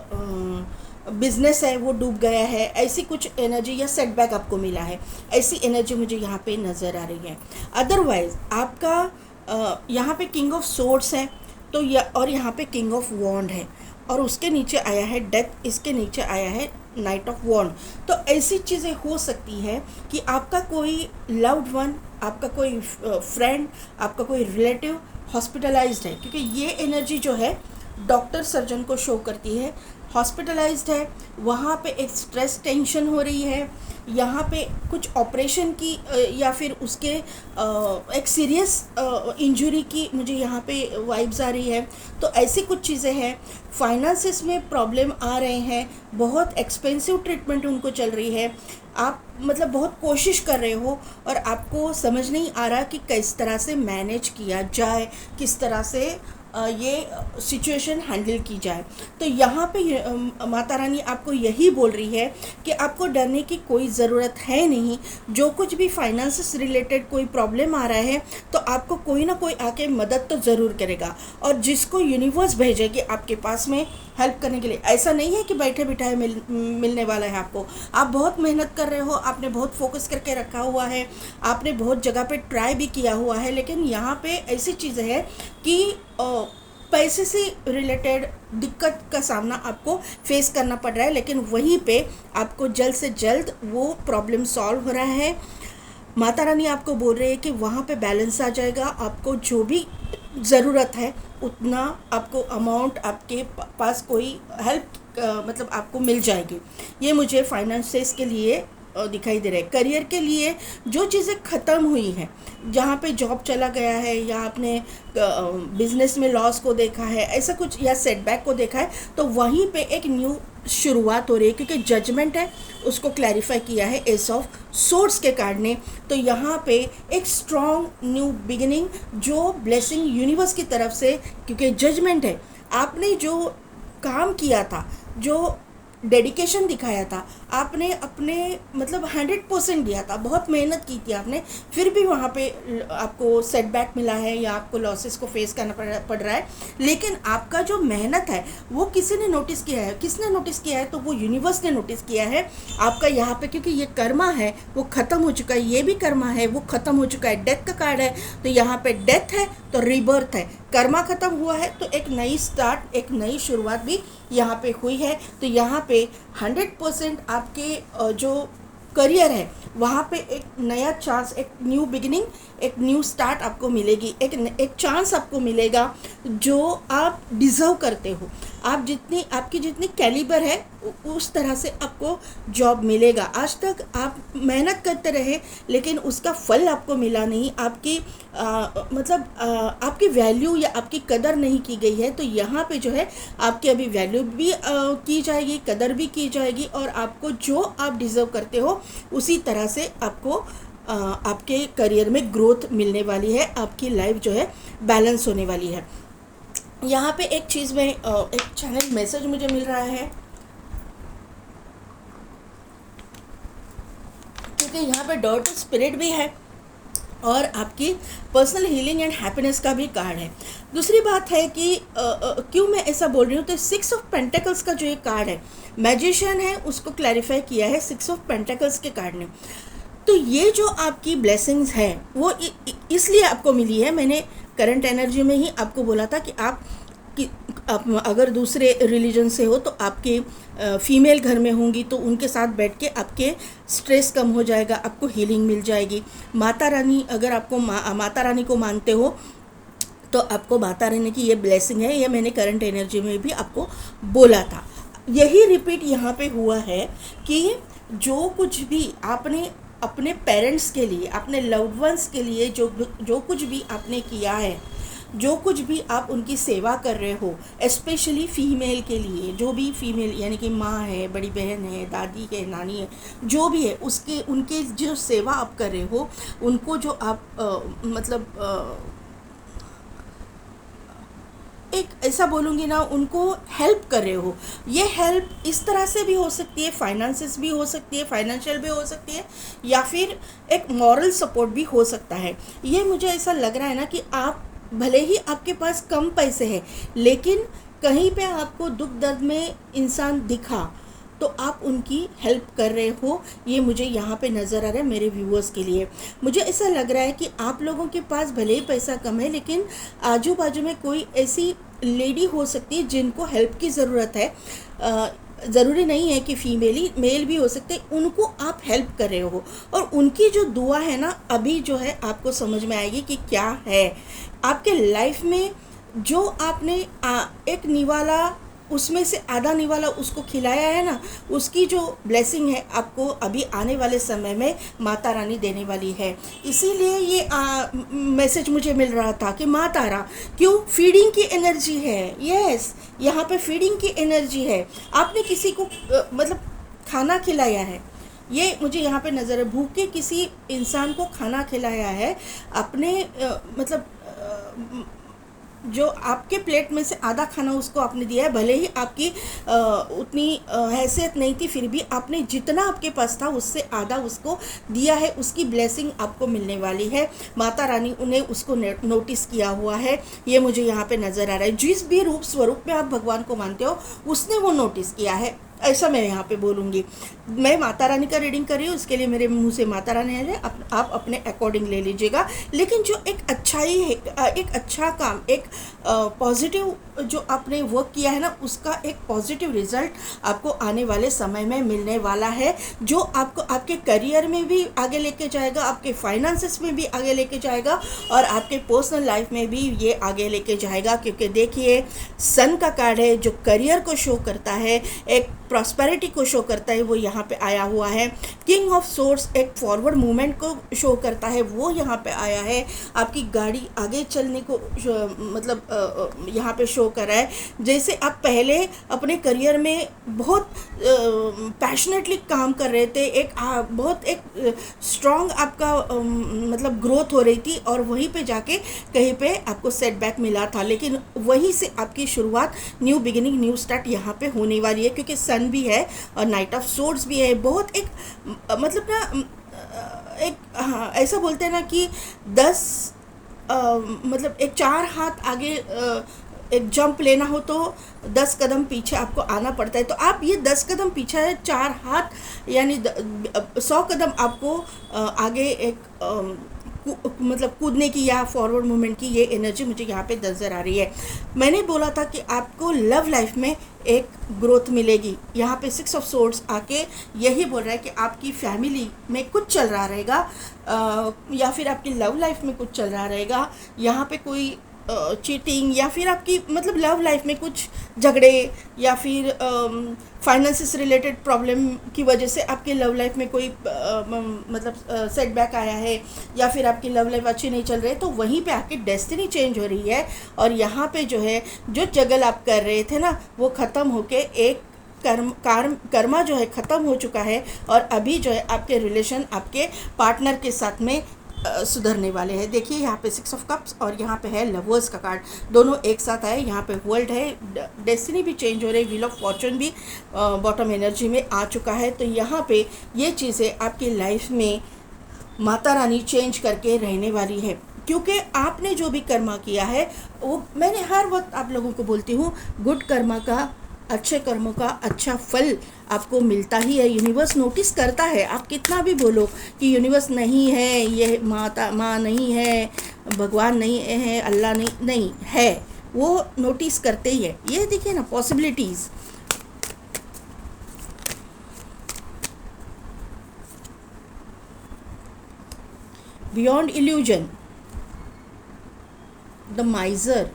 बिजनेस है वो डूब गया है, ऐसी कुछ एनर्जी या सेटबैक आपको मिला है, ऐसी एनर्जी मुझे यहाँ पे नज़र आ रही है। अदरवाइज आपका यहाँ पे किंग ऑफ सोर्ड्स है तो और यहाँ पे किंग ऑफ वॉन्ड है और उसके नीचे आया है डेथ, इसके नीचे आया है नाइट ऑफ वॉन्ड। तो ऐसी चीज़ें हो सकती है कि आपका कोई लव्ड वन, आपका कोई फ्रेंड, आपका कोई रिलेटिव हॉस्पिटलाइज्ड है, क्योंकि ये एनर्जी जो है डॉक्टर सर्जन को शो करती है, हॉस्पिटलाइज्ड है, वहाँ पे एक स्ट्रेस टेंशन हो रही है, यहाँ पे कुछ ऑपरेशन की या फिर उसके एक सीरियस इंजरी की मुझे यहाँ पे वाइब्स आ रही है। तो ऐसी कुछ चीज़ें हैं। फाइनेंसिस में प्रॉब्लम आ रहे हैं, बहुत एक्सपेंसिव ट्रीटमेंट उनको चल रही है, आप मतलब बहुत कोशिश कर रहे हो और आपको समझ नहीं आ रहा कि किस तरह से मैनेज किया जाए, किस तरह से ये सिचुएशन हैंडल की जाए। तो यहाँ पे माता रानी आपको यही बोल रही है कि आपको डरने की कोई ज़रूरत है नहीं। जो कुछ भी फाइनेंस से रिलेटेड कोई प्रॉब्लम आ रहा है तो आपको कोई ना कोई आके मदद तो ज़रूर करेगा और जिसको यूनिवर्स भेजेगी आपके पास में हेल्प करने के लिए। ऐसा नहीं है कि बैठे बिठाए मिलने वाला है आपको। आप बहुत मेहनत कर रहे हो, आपने बहुत फोकस करके रखा हुआ है, आपने बहुत जगह पे ट्राई भी किया हुआ है, लेकिन यहाँ पे ऐसी चीज़ें हैं कि पैसे से रिलेटेड दिक्कत का सामना आपको फेस करना पड़ रहा है, लेकिन वहीं पे आपको जल्द से जल्द वो प्रॉब्लम सॉल्व हो रहा है। माता रानी आपको बोल रही है कि वहाँ पे बैलेंस आ जाएगा, आपको जो भी ज़रूरत है उतना आपको अमाउंट आपके पास कोई हेल्प मतलब आपको मिल जाएगी। ये मुझे फाइनेंसेस के लिए दिखाई दे रहा है। करियर के लिए जो चीज़ें ख़त्म हुई हैं, जहाँ पे जॉब चला गया है या आपने बिजनेस में लॉस को देखा है, ऐसा कुछ या सेटबैक को देखा है, तो वहीं पे एक न्यू शुरुआत हो रही है, क्योंकि जजमेंट है उसको क्लैरिफाई किया है एस ऑफ सोर्ड्स के कार्ड ने। तो यहाँ पे एक स्ट्रॉन्ग न्यू बिगिनिंग जो ब्लेसिंग यूनिवर्स की तरफ से, क्योंकि जजमेंट है, आपने जो काम किया था, जो डेडिकेशन दिखाया था, आपने अपने मतलब 100% दिया था, बहुत मेहनत की थी आपने, फिर भी वहाँ पे आपको सेटबैक मिला है या आपको लॉसेस को फेस करना पड़ रहा है, लेकिन आपका जो मेहनत है वो किसी ने नोटिस किया है। किसने नोटिस किया है? तो वो यूनिवर्स ने नोटिस किया है आपका यहाँ पे, क्योंकि ये कर्मा है वो ख़त्म हो चुका है, ये भी कर्मा है वो ख़त्म हो चुका है। डेथ का कार्ड है तो यहाँ पे डेथ है तो रीबर्थ है, कर्मा ख़त्म हुआ है तो एक नई स्टार्ट, एक नई शुरुआत भी यहाँ पे हुई है। तो यहाँ पे 100% आपके जो करियर है वहाँ पे एक नया चांस, एक न्यू बिगिनिंग, एक न्यू स्टार्ट आपको मिलेगी, एक चांस आपको मिलेगा जो आप डिज़र्व करते हो। आप जितनी आपकी जितनी कैलिबर है उस तरह से आपको जॉब मिलेगा। आज तक आप मेहनत करते रहे लेकिन उसका फल आपको मिला नहीं, आपकी आपकी वैल्यू या आपकी कदर नहीं की गई है, तो यहाँ पे जो है आपकी अभी वैल्यू भी की जाएगी, कदर भी की जाएगी, और आपको जो आप डिज़र्व करते हो उसी तरह से आपको आपके करियर में ग्रोथ मिलने वाली है, आपकी लाइफ जो है बैलेंस होने वाली है। यहाँ पे एक चीज़ में एक चैनल मैसेज मुझे मिल रहा है, क्योंकि यहाँ पे डॉटर स्पिरिट भी है और आपकी पर्सनल हीलिंग एंड हैप्पीनेस का भी कार्ड है। दूसरी बात है कि क्यों मैं ऐसा बोल रही हूँ, तो 6 ऑफ पेंटिकल्स का जो ये कार्ड है, मैजिशियन है, उसको क्लैरिफाई किया है 6 ऑफ पेंटिकल्स के कार्ड ने। तो ये जो आपकी ब्लेसिंग्स है वो इसलिए आपको मिली है। मैंने करंट एनर्जी में ही आपको बोला था कि आप अगर दूसरे रिलीजन से हो तो आपके फीमेल घर में होंगी तो उनके साथ बैठ के आपके स्ट्रेस कम हो जाएगा, आपको हीलिंग मिल जाएगी। माता रानी, अगर आपको माता रानी को मानते हो तो आपको माता रानी की ये ब्लेसिंग है, ये मैंने करंट एनर्जी में भी आपको बोला था। यही रिपीट यहाँ पे हुआ है कि जो कुछ भी आपने अपने पेरेंट्स के लिए, अपने लव्ड वंस के लिए जो कुछ भी आपने किया है, जो कुछ भी आप उनकी सेवा कर रहे हो, स्पेशली फीमेल के लिए, जो भी फीमेल यानी कि माँ है, बड़ी बहन है, दादी है, नानी है, जो भी है, उसके उनके जो सेवा आप कर रहे हो, उनको जो आप एक ऐसा बोलूँगी ना, उनको हेल्प कर रहे हो। ये हेल्प इस तरह से भी हो सकती है, फाइनेंसेस भी हो सकती है, फाइनेंशियल भी हो सकती है, या फिर एक मॉरल सपोर्ट भी हो सकता है। ये मुझे ऐसा लग रहा है ना कि आप भले ही आपके पास कम पैसे हैं लेकिन कहीं पे आपको दुख दर्द में इंसान दिखा तो आप उनकी हेल्प कर रहे हो, ये मुझे यहाँ पे नज़र आ रहा है मेरे व्यूअर्स के लिए। मुझे ऐसा लग रहा है कि आप लोगों के पास भले ही पैसा कम है लेकिन आजू बाजू में कोई ऐसी लेडी हो सकती है जिनको हेल्प की ज़रूरत है। ज़रूरी नहीं है कि फीमेल मेल भी हो सकते, उनको आप हेल्प कर रहे हो, और उनकी जो दुआ है ना, अभी जो है आपको समझ में आएगी कि क्या है आपके लाइफ में। जो आपने एक निवाला, उसमें से आधा निवाला उसको खिलाया है ना, उसकी जो ब्लेसिंग है आपको अभी आने वाले समय में माता रानी देने वाली है। इसीलिए ये मैसेज मुझे मिल रहा था कि माँ तारा, क्यों, फीडिंग की एनर्जी है। यस, यहाँ पे फीडिंग की एनर्जी है। आपने किसी को मतलब खाना खिलाया है, ये मुझे यहाँ पे नज़र है। भूखे किसी इंसान को खाना खिलाया है, अपने जो आपके प्लेट में से आधा खाना उसको आपने दिया है। भले ही आपकी उतनी हैसियत नहीं थी, फिर भी आपने जितना आपके पास था उससे आधा उसको दिया है, उसकी ब्लेसिंग आपको मिलने वाली है। माता रानी उन्हें उसको नोटिस किया हुआ है, ये मुझे यहाँ पे नज़र आ रहा है। जिस भी रूप स्वरूप में आप भगवान को मानते हो उसने वो नोटिस किया है, ऐसा मैं यहाँ पे बोलूँगी। मैं माता रानी का रीडिंग कर रही हूँ, उसके लिए मेरे मुंह से माता रानी आ जाए, आप अपने अकॉर्डिंग ले लीजिएगा। लेकिन जो एक अच्छाई है, एक अच्छा काम, एक पॉजिटिव जो आपने वर्क किया है ना, उसका एक पॉजिटिव रिजल्ट आपको आने वाले समय में मिलने वाला है, जो आपको आपके करियर में भी आगे लेके जाएगा, आपके फाइनेंसेस में भी आगे लेके जाएगा, और आपके पर्सनल लाइफ में भी ये आगे लेके जाएगा। क्योंकि देखिए, सन का कार्ड है जो करियर को शो करता है, एक प्रॉस्पेरिटी को शो करता है, वो यहाँ पे आया हुआ है। किंग ऑफ सोर्स एक फॉरवर्ड मूवमेंट को शो करता है, वो यहाँ पे आया है। आपकी गाड़ी आगे चलने को यहाँ पे शो कर रहा है। जैसे आप पहले अपने करियर में बहुत पैशनेटली काम कर रहे थे, बहुत एक स्ट्रॉन्ग आपका ग्रोथ हो रही थी, और वहीं पे जाके कहीं पे आपको सेटबैक मिला था, लेकिन वहीं से आपकी शुरुआत, न्यू बिगिनिंग, न्यू स्टार्ट यहाँ पे होने वाली है। क्योंकि सन भी है और नाइट ऑफ सोर्ड्स भी है। बहुत एक ऐसा बोलते हैं ना कि 10 एक 4 हाथ आगे एक जंप लेना हो तो 10 कदम पीछे आपको आना पड़ता है। तो आप ये 10 कदम पीछे है, 4 हाथ यानी 100 कदम आपको आगे एक कूदने की या फॉरवर्ड मूवमेंट की ये एनर्जी मुझे यहाँ पे नज़र आ रही है। मैंने बोला था कि आपको लव लाइफ में एक ग्रोथ मिलेगी। यहाँ पे 6 ऑफ सोर्ड्स आके यही बोल रहा है कि आपकी फैमिली में कुछ चल रहा रहेगा, या फिर आपकी लव लाइफ में कुछ चल रहा रहेगा। यहाँ पे कोई चीटिंग, या फिर आपकी मतलब लव लाइफ में कुछ झगड़े, या फिर फाइनेंसिस रिलेटेड प्रॉब्लम की वजह से आपके लव लाइफ में कोई मतलब सेटबैक आया है, या फिर आपकी लव लाइफ अच्छी नहीं चल रही है, तो वहीं पे आपकी डेस्टिनी चेंज हो रही है। और यहाँ पे जो है जो जगल आप कर रहे थे ना, वो ख़त्म होके एक कर्मा जो है ख़त्म हो चुका है। और अभी जो है आपके रिलेशन आपके पार्टनर के साथ में सुधरने वाले हैं। देखिए यहाँ पे 6 ऑफ कप्स और यहाँ पे है लवर्स का कार्ड, दोनों एक साथ आए। यहाँ पे वर्ल्ड है, डेस्टिनी भी चेंज हो रही है, व्हील ऑफ फॉर्चून भी बॉटम एनर्जी में आ चुका है। तो यहाँ पे ये चीज़ें आपकी लाइफ में माता रानी चेंज करके रहने वाली है, क्योंकि आपने जो भी कर्मा किया है वो, मैंने हर वक्त आप लोगों को बोलती हूँ, गुड कर्मा का, अच्छे कर्मों का अच्छा फल आपको मिलता ही है। यूनिवर्स नोटिस करता है, आप कितना भी बोलो कि यूनिवर्स नहीं है, ये माँ नहीं है, भगवान नहीं है, अल्लाह नहीं है, वो नोटिस करते ही है। ये देखिए ना possibilities. Beyond illusion, the माइजर,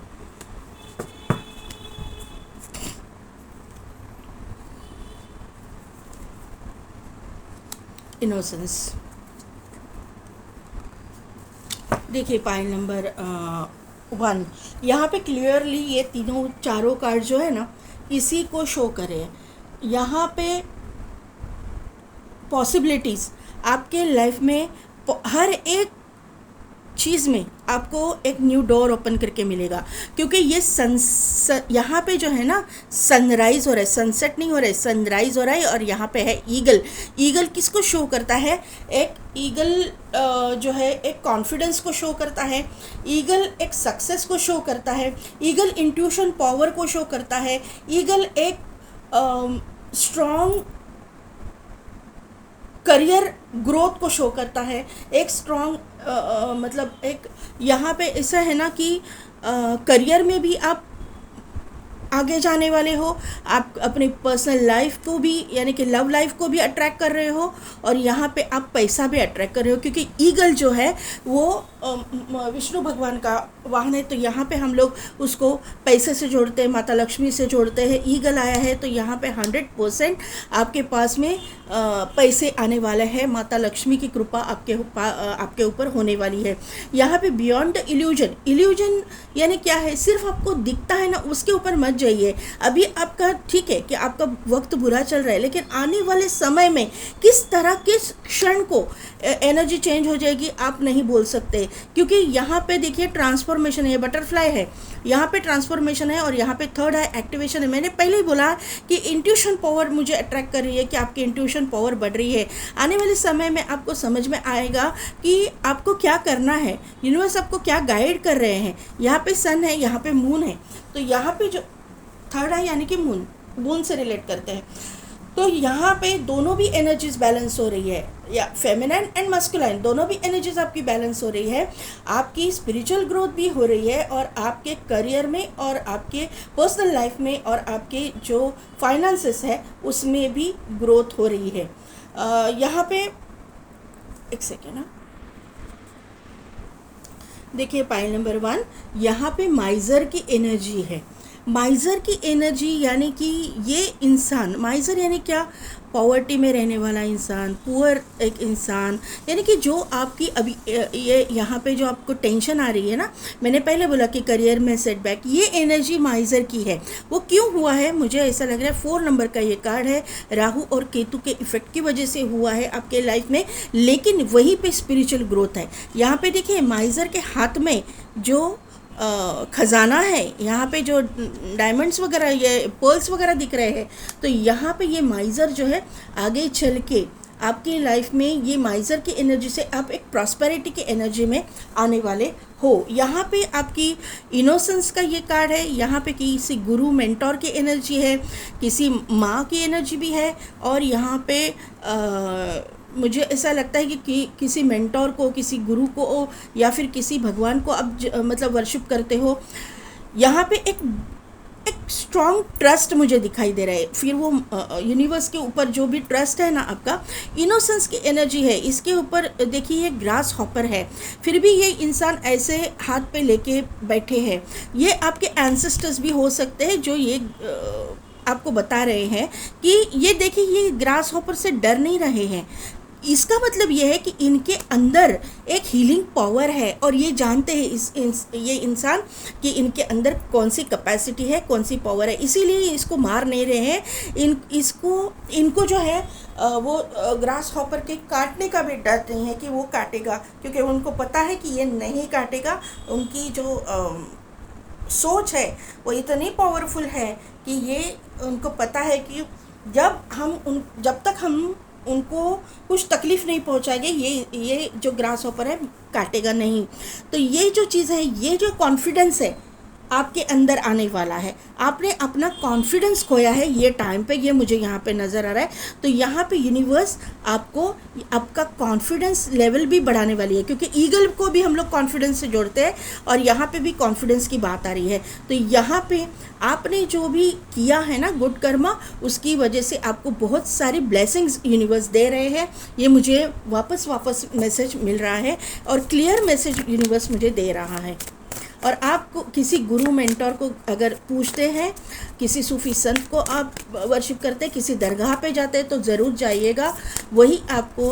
innocence. देखिए पाइल नंबर 1, यहाँ पे क्लियरली ये चारों कार्ड जो है ना, इसी को शो करे। यहाँ पे पॉसिबिलिटीज़ आपके लाइफ में हर एक चीज़ में आपको एक न्यू डोर ओपन करके मिलेगा, क्योंकि ये यहाँ पे जो है ना सनराइज़ हो रहा है, सनसेट नहीं हो रहा है, सनराइज़ हो रहा है। और यहाँ पे है ईगल। ईगल किसको शो करता है? एक ईगल जो है एक कॉन्फिडेंस को शो करता है, ईगल एक सक्सेस को शो करता है, ईगल इंट्यूशन पावर को शो करता है, ईगल एक स्ट्रॉन्ग करियर ग्रोथ को शो करता है, एक स्ट्रॉन्ग मतलब एक यहाँ पे ऐसा है ना कि करियर में भी आप आगे जाने वाले हो, आप अपनी पर्सनल लाइफ को भी यानी कि लव लाइफ को भी अट्रैक्ट कर रहे हो, और यहाँ पे आप पैसा भी अट्रैक्ट कर रहे हो, क्योंकि ईगल जो है वो विष्णु भगवान का वाहन है। तो यहाँ पे हम लोग उसको पैसे से जोड़ते हैं, माता लक्ष्मी से जोड़ते हैं। ईगल आया है तो यहाँ पे 100% आपके पास में पैसे आने वाले हैं, माता लक्ष्मी की कृपा आपके ऊपर होने वाली है। यहाँ पे बियॉन्ड इल्यूजन, इल्यूजन यानी क्या है? सिर्फ आपको दिखता है ना, उसके ऊपर मत जाइए। अभी आपका ठीक है कि आपका वक्त बुरा चल रहा है, लेकिन आने वाले समय में किस तरह किस क्षण को एनर्जी चेंज हो जाएगी आप नहीं बोल सकते, क्योंकि यहाँ पे देखिए ट्रांसफॉर्मेशन है, बटरफ्लाई है, यहाँ पे ट्रांसफॉर्मेशन है, और यहाँ पे थर्ड है एक्टिवेशन है। मैंने पहले ही बोला कि इंट्यूशन पावर मुझे अट्रैक्ट कर रही है, कि आपकी इंट्यूशन पावर बढ़ रही है। आने वाले समय में आपको समझ में आएगा कि आपको क्या करना है, यूनिवर्स आपको क्या गाइड कर रहे हैं। यहाँ पे सन है, यहाँ पे मून है, तो यहाँ पे जो थर्ड है यानी कि मून से रिलेट करते हैं। तो यहाँ पे दोनों भी एनर्जीज बैलेंस हो रही है, या फेमिनाइन एंड मस्कुलाइन दोनों भी एनर्जीज आपकी बैलेंस हो रही है। आपकी स्पिरिचुअल ग्रोथ भी हो रही है, और आपके करियर में और आपके पर्सनल लाइफ में और आपके जो फाइनेंसेस है उसमें भी ग्रोथ हो रही है। यहाँ पे एक सेकेंड ना, देखिए पाइल नंबर 1, यहाँ पे माइजर की एनर्जी है। माइजर की एनर्जी यानी कि ये इंसान, माइजर यानी क्या? पॉवर्टी में रहने वाला इंसान, पुअर एक इंसान, यानी कि जो आपकी अभी ये यहाँ पे जो आपको टेंशन आ रही है ना, मैंने पहले बोला कि करियर में सेटबैक, ये एनर्जी माइजर की है। वो क्यों हुआ है? मुझे ऐसा लग रहा है 4 नंबर का ये कार्ड है, राहु और केतु के इफेक्ट की वजह से हुआ है आपके लाइफ में, लेकिन वहीं पे स्पिरिचुअल ग्रोथ है। यहाँ पे देखिए माइजर के हाथ में जो खजाना है, यहाँ पे जो डायमंड्स वगैरह, ये पर्ल्स वगैरह दिख रहे हैं, तो यहाँ पे ये माइजर जो है आगे चल के आपकी लाइफ में ये माइजर की एनर्जी से आप एक प्रॉस्पेरिटी की एनर्जी में आने वाले हो। यहाँ पे आपकी इनोसेंस का ये कार्ड है, यहाँ पे किसी गुरु मेंटोर की एनर्जी है, किसी माँ की एनर्जी भी है, और यहाँ पे मुझे ऐसा लगता है कि किसी मेंटोर को, किसी गुरु को, या फिर किसी भगवान को आप मतलब वर्शिप करते हो। यहाँ पे एक एक स्ट्रॉन्ग ट्रस्ट मुझे दिखाई दे रहा है। फिर वो यूनिवर्स के ऊपर जो भी ट्रस्ट है ना आपका, इनोसेंस की एनर्जी है इसके ऊपर। देखिए ये ग्रास हॉपर है, फिर भी ये इंसान ऐसे हाथ पे लेके बैठे हैं। ये आपके एंसेस्टर्स भी हो सकते हैं जो ये आपको बता रहे हैं कि ये देखिए ये ग्रास हॉपर से डर नहीं रहे हैं। इसका मतलब ये है कि इनके अंदर एक हीलिंग पावर है और ये जानते हैं ये इंसान कि इनके अंदर कौन सी कैपेसिटी है, कौन सी पावर है, इसीलिए इसको मार नहीं रहे हैं। इनको जो है वो ग्रास हॉपर के काटने का भी डर नहीं है कि वो काटेगा, क्योंकि उनको पता है कि ये नहीं काटेगा। उनकी जो सोच है वो इतनी पावरफुल है कि ये उनको पता है कि जब तक हम उनको कुछ तकलीफ़ नहीं पहुंचाएंगे, ये जो ग्रास हॉपर है काटेगा नहीं। तो ये जो चीज़ है, ये जो कॉन्फिडेंस है आपके अंदर आने वाला है। आपने अपना कॉन्फिडेंस खोया है ये टाइम पे, ये मुझे यहाँ पे नज़र आ रहा है। तो यहाँ पे यूनिवर्स आपको आपका कॉन्फिडेंस लेवल भी बढ़ाने वाली है, क्योंकि ईगल को भी हम लोग कॉन्फिडेंस से जोड़ते हैं और यहाँ पे भी कॉन्फिडेंस की बात आ रही है। तो यहाँ पे आपने जो भी किया है ना गुड कर्मा, उसकी वजह से आपको बहुत सारी ब्लेसिंग्स यूनिवर्स दे रहे हैं। ये मुझे वापस मैसेज मिल रहा है और क्लियर मैसेज यूनिवर्स मुझे दे रहा है। और आपको किसी गुरु मेंटोर को अगर पूछते हैं, किसी सूफी संत को आप वर्शिप करते हैं, किसी दरगाह पे जाते हैं तो ज़रूर जाइएगा। वही आपको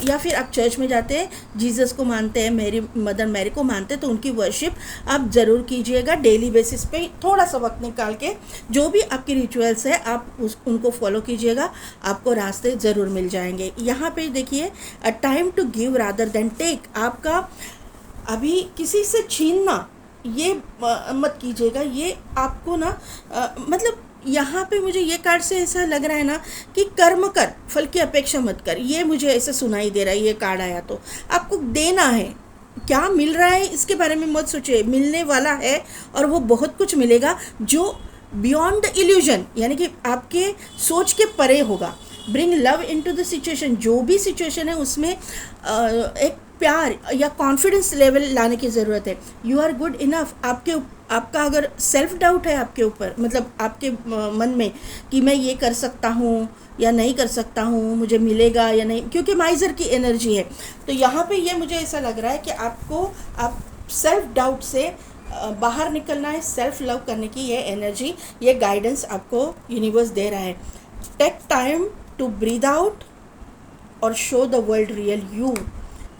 या फिर आप चर्च में जाते हैं, जीसस को मानते हैं, मदर मैरी को मानते हैं, तो उनकी वर्शिप आप ज़रूर कीजिएगा डेली बेसिस पे। थोड़ा सा वक्त निकाल के जो भी आपकी रिचुअल्स है आप उनको फॉलो कीजिएगा, आपको रास्ते ज़रूर मिल जाएंगे। यहाँ पे देखिए, a time to give rather than take. आपका अभी किसी से छीनना ये मत कीजिएगा। ये आपको ना मतलब यहाँ पे मुझे ये कार्ड से ऐसा लग रहा है ना कि कर्म कर, फल की अपेक्षा मत कर। ये मुझे ऐसा सुनाई दे रहा है। ये कार्ड आया तो आपको देना है, क्या मिल रहा है इसके बारे में मत सोचिए, मिलने वाला है और वो बहुत कुछ मिलेगा जो बियॉन्ड इल्यूजन, यानी कि आपके सोच के परे होगा। Bring love into the situation, जो भी सिचुएशन है उसमें एक प्यार या कॉन्फिडेंस लेवल लाने की ज़रूरत है। You are good enough. आपका अगर सेल्फ डाउट है आपके ऊपर, मतलब आपके मन में कि मैं ये कर सकता हूँ या नहीं कर सकता हूँ, मुझे मिलेगा या नहीं, क्योंकि माइजर की एनर्जी है। तो यहाँ पे ये मुझे ऐसा लग रहा है कि आप सेल्फ डाउट से बाहर निकलना है, सेल्फ लव करने की ये एनर्जी, ये गाइडेंस आपको यूनिवर्स दे रहा है। Take time to breathe out और show the world real you.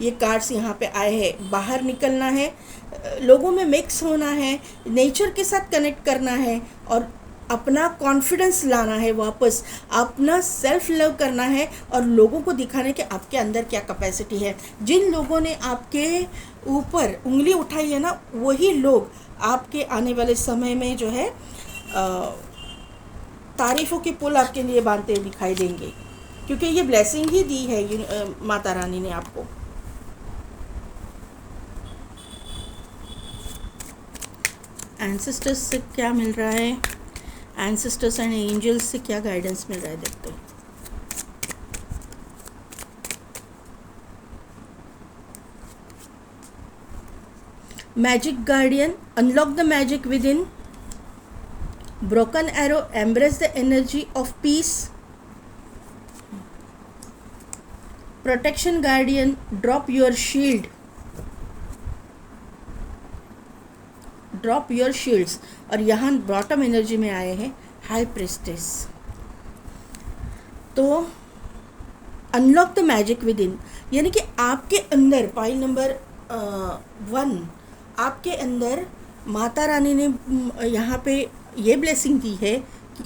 ये कार्ड्स यहाँ पे आए हैं। बाहर निकलना है, लोगों में मिक्स होना है, नेचर के साथ कनेक्ट करना है और अपना कॉन्फिडेंस लाना है वापस, अपना सेल्फ लव करना है और लोगों को दिखाने कि आपके अंदर क्या कैपेसिटी है। जिन लोगों ने आपके ऊपर उंगली उठाई है ना, वही लोग आपके आने वाले समय में जो है तारीफ़ों के पुल आपके लिए बांधते हुए दिखाई देंगे, क्योंकि ये ब्लेसिंग ही दी है माता रानी ने आपको। एंसेस्टर्स से क्या मिल रहा है, एंसेस्टर्स एंड एंजल्स से क्या गाइडेंस मिल रहा है, देखते हैं। Magic guardian, unlock the magic with in. Broken arrow, embrace the energy of peace. Protection guardian, drop your shield, drop your shields. और यहाँ बॉटम एनर्जी में आए हैं हाई प्रिस्टेस। तो unlock the magic with in, यानी कि आपके अंदर पाइल नंबर 1, आपके अंदर माता रानी ने यहाँ पे ये ब्लेसिंग दी है कि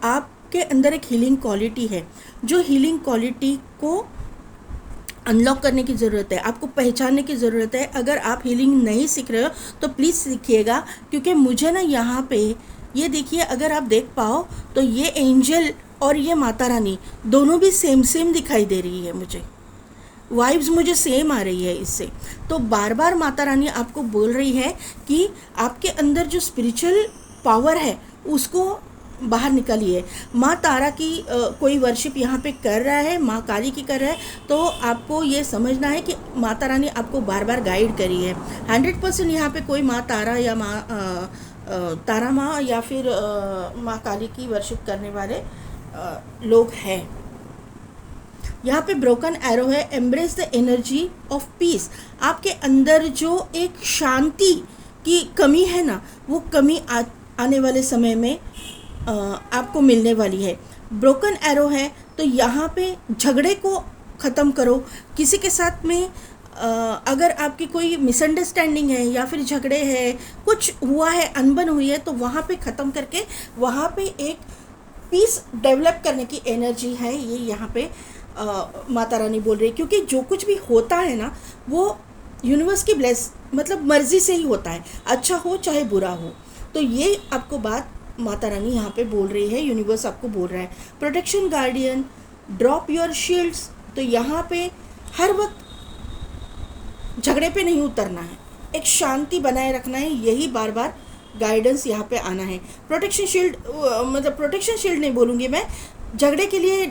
आपके अंदर एक हीलिंग क्वालिटी है। जो हीलिंग क्वालिटी को अनलॉक करने की ज़रूरत है, आपको पहचानने की ज़रूरत है। अगर आप हीलिंग नहीं सीख रहे हो तो प्लीज़ सीखिएगा, क्योंकि मुझे ना यहाँ पे ये देखिए, अगर आप देख पाओ तो ये एंजल और ये माता रानी दोनों भी सेम दिखाई दे रही है। मुझे वाइब्स मुझे सेम आ रही है इससे। तो बार बार माता रानी आपको बोल रही है कि आपके अंदर जो स्पिरिचुअल पावर है उसको बाहर निकलिए। माँ तारा की कोई वर्शिप यहाँ पे कर रहा है, माँ काली की कर रहा है, तो आपको ये समझना है कि माता रानी आपको बार बार गाइड करी है। 100% यहाँ पे कोई माँ तारा या माँ तारा माँ या फिर माँ काली की वर्शिप करने वाले लोग हैं। यहाँ पे ब्रोकन एरो है, embrace the energy of peace. आपके अंदर जो एक शांति की कमी है ना, वो कमी आने वाले समय में आपको मिलने वाली है। ब्रोकन एरो है तो यहाँ पे झगड़े को ख़त्म करो। किसी के साथ में अगर आपकी कोई मिसअंडरस्टैंडिंग है या फिर झगड़े है, कुछ हुआ है, अनबन हुई है, तो वहाँ पे ख़त्म करके वहाँ पे एक पीस डेवलप करने की एनर्जी है, ये यहाँ पे माता रानी बोल रही है। क्योंकि जो कुछ भी होता है ना, वो यूनिवर्स की मतलब मर्ज़ी से ही होता है, अच्छा हो चाहे बुरा हो। तो ये आपको बात माता रानी यहाँ पे बोल रही है, यूनिवर्स आपको बोल रहा है। Protection guardian, drop your shields. तो यहाँ पे हर वक्त झगड़े पे नहीं उतरना है, एक शांति बनाए रखना है, यही बार बार गाइडेंस यहाँ पे आना है। प्रोटेक्शन शील्ड मतलब प्रोटेक्शन शील्ड नहीं बोलूँगी मैं, झगड़े के लिए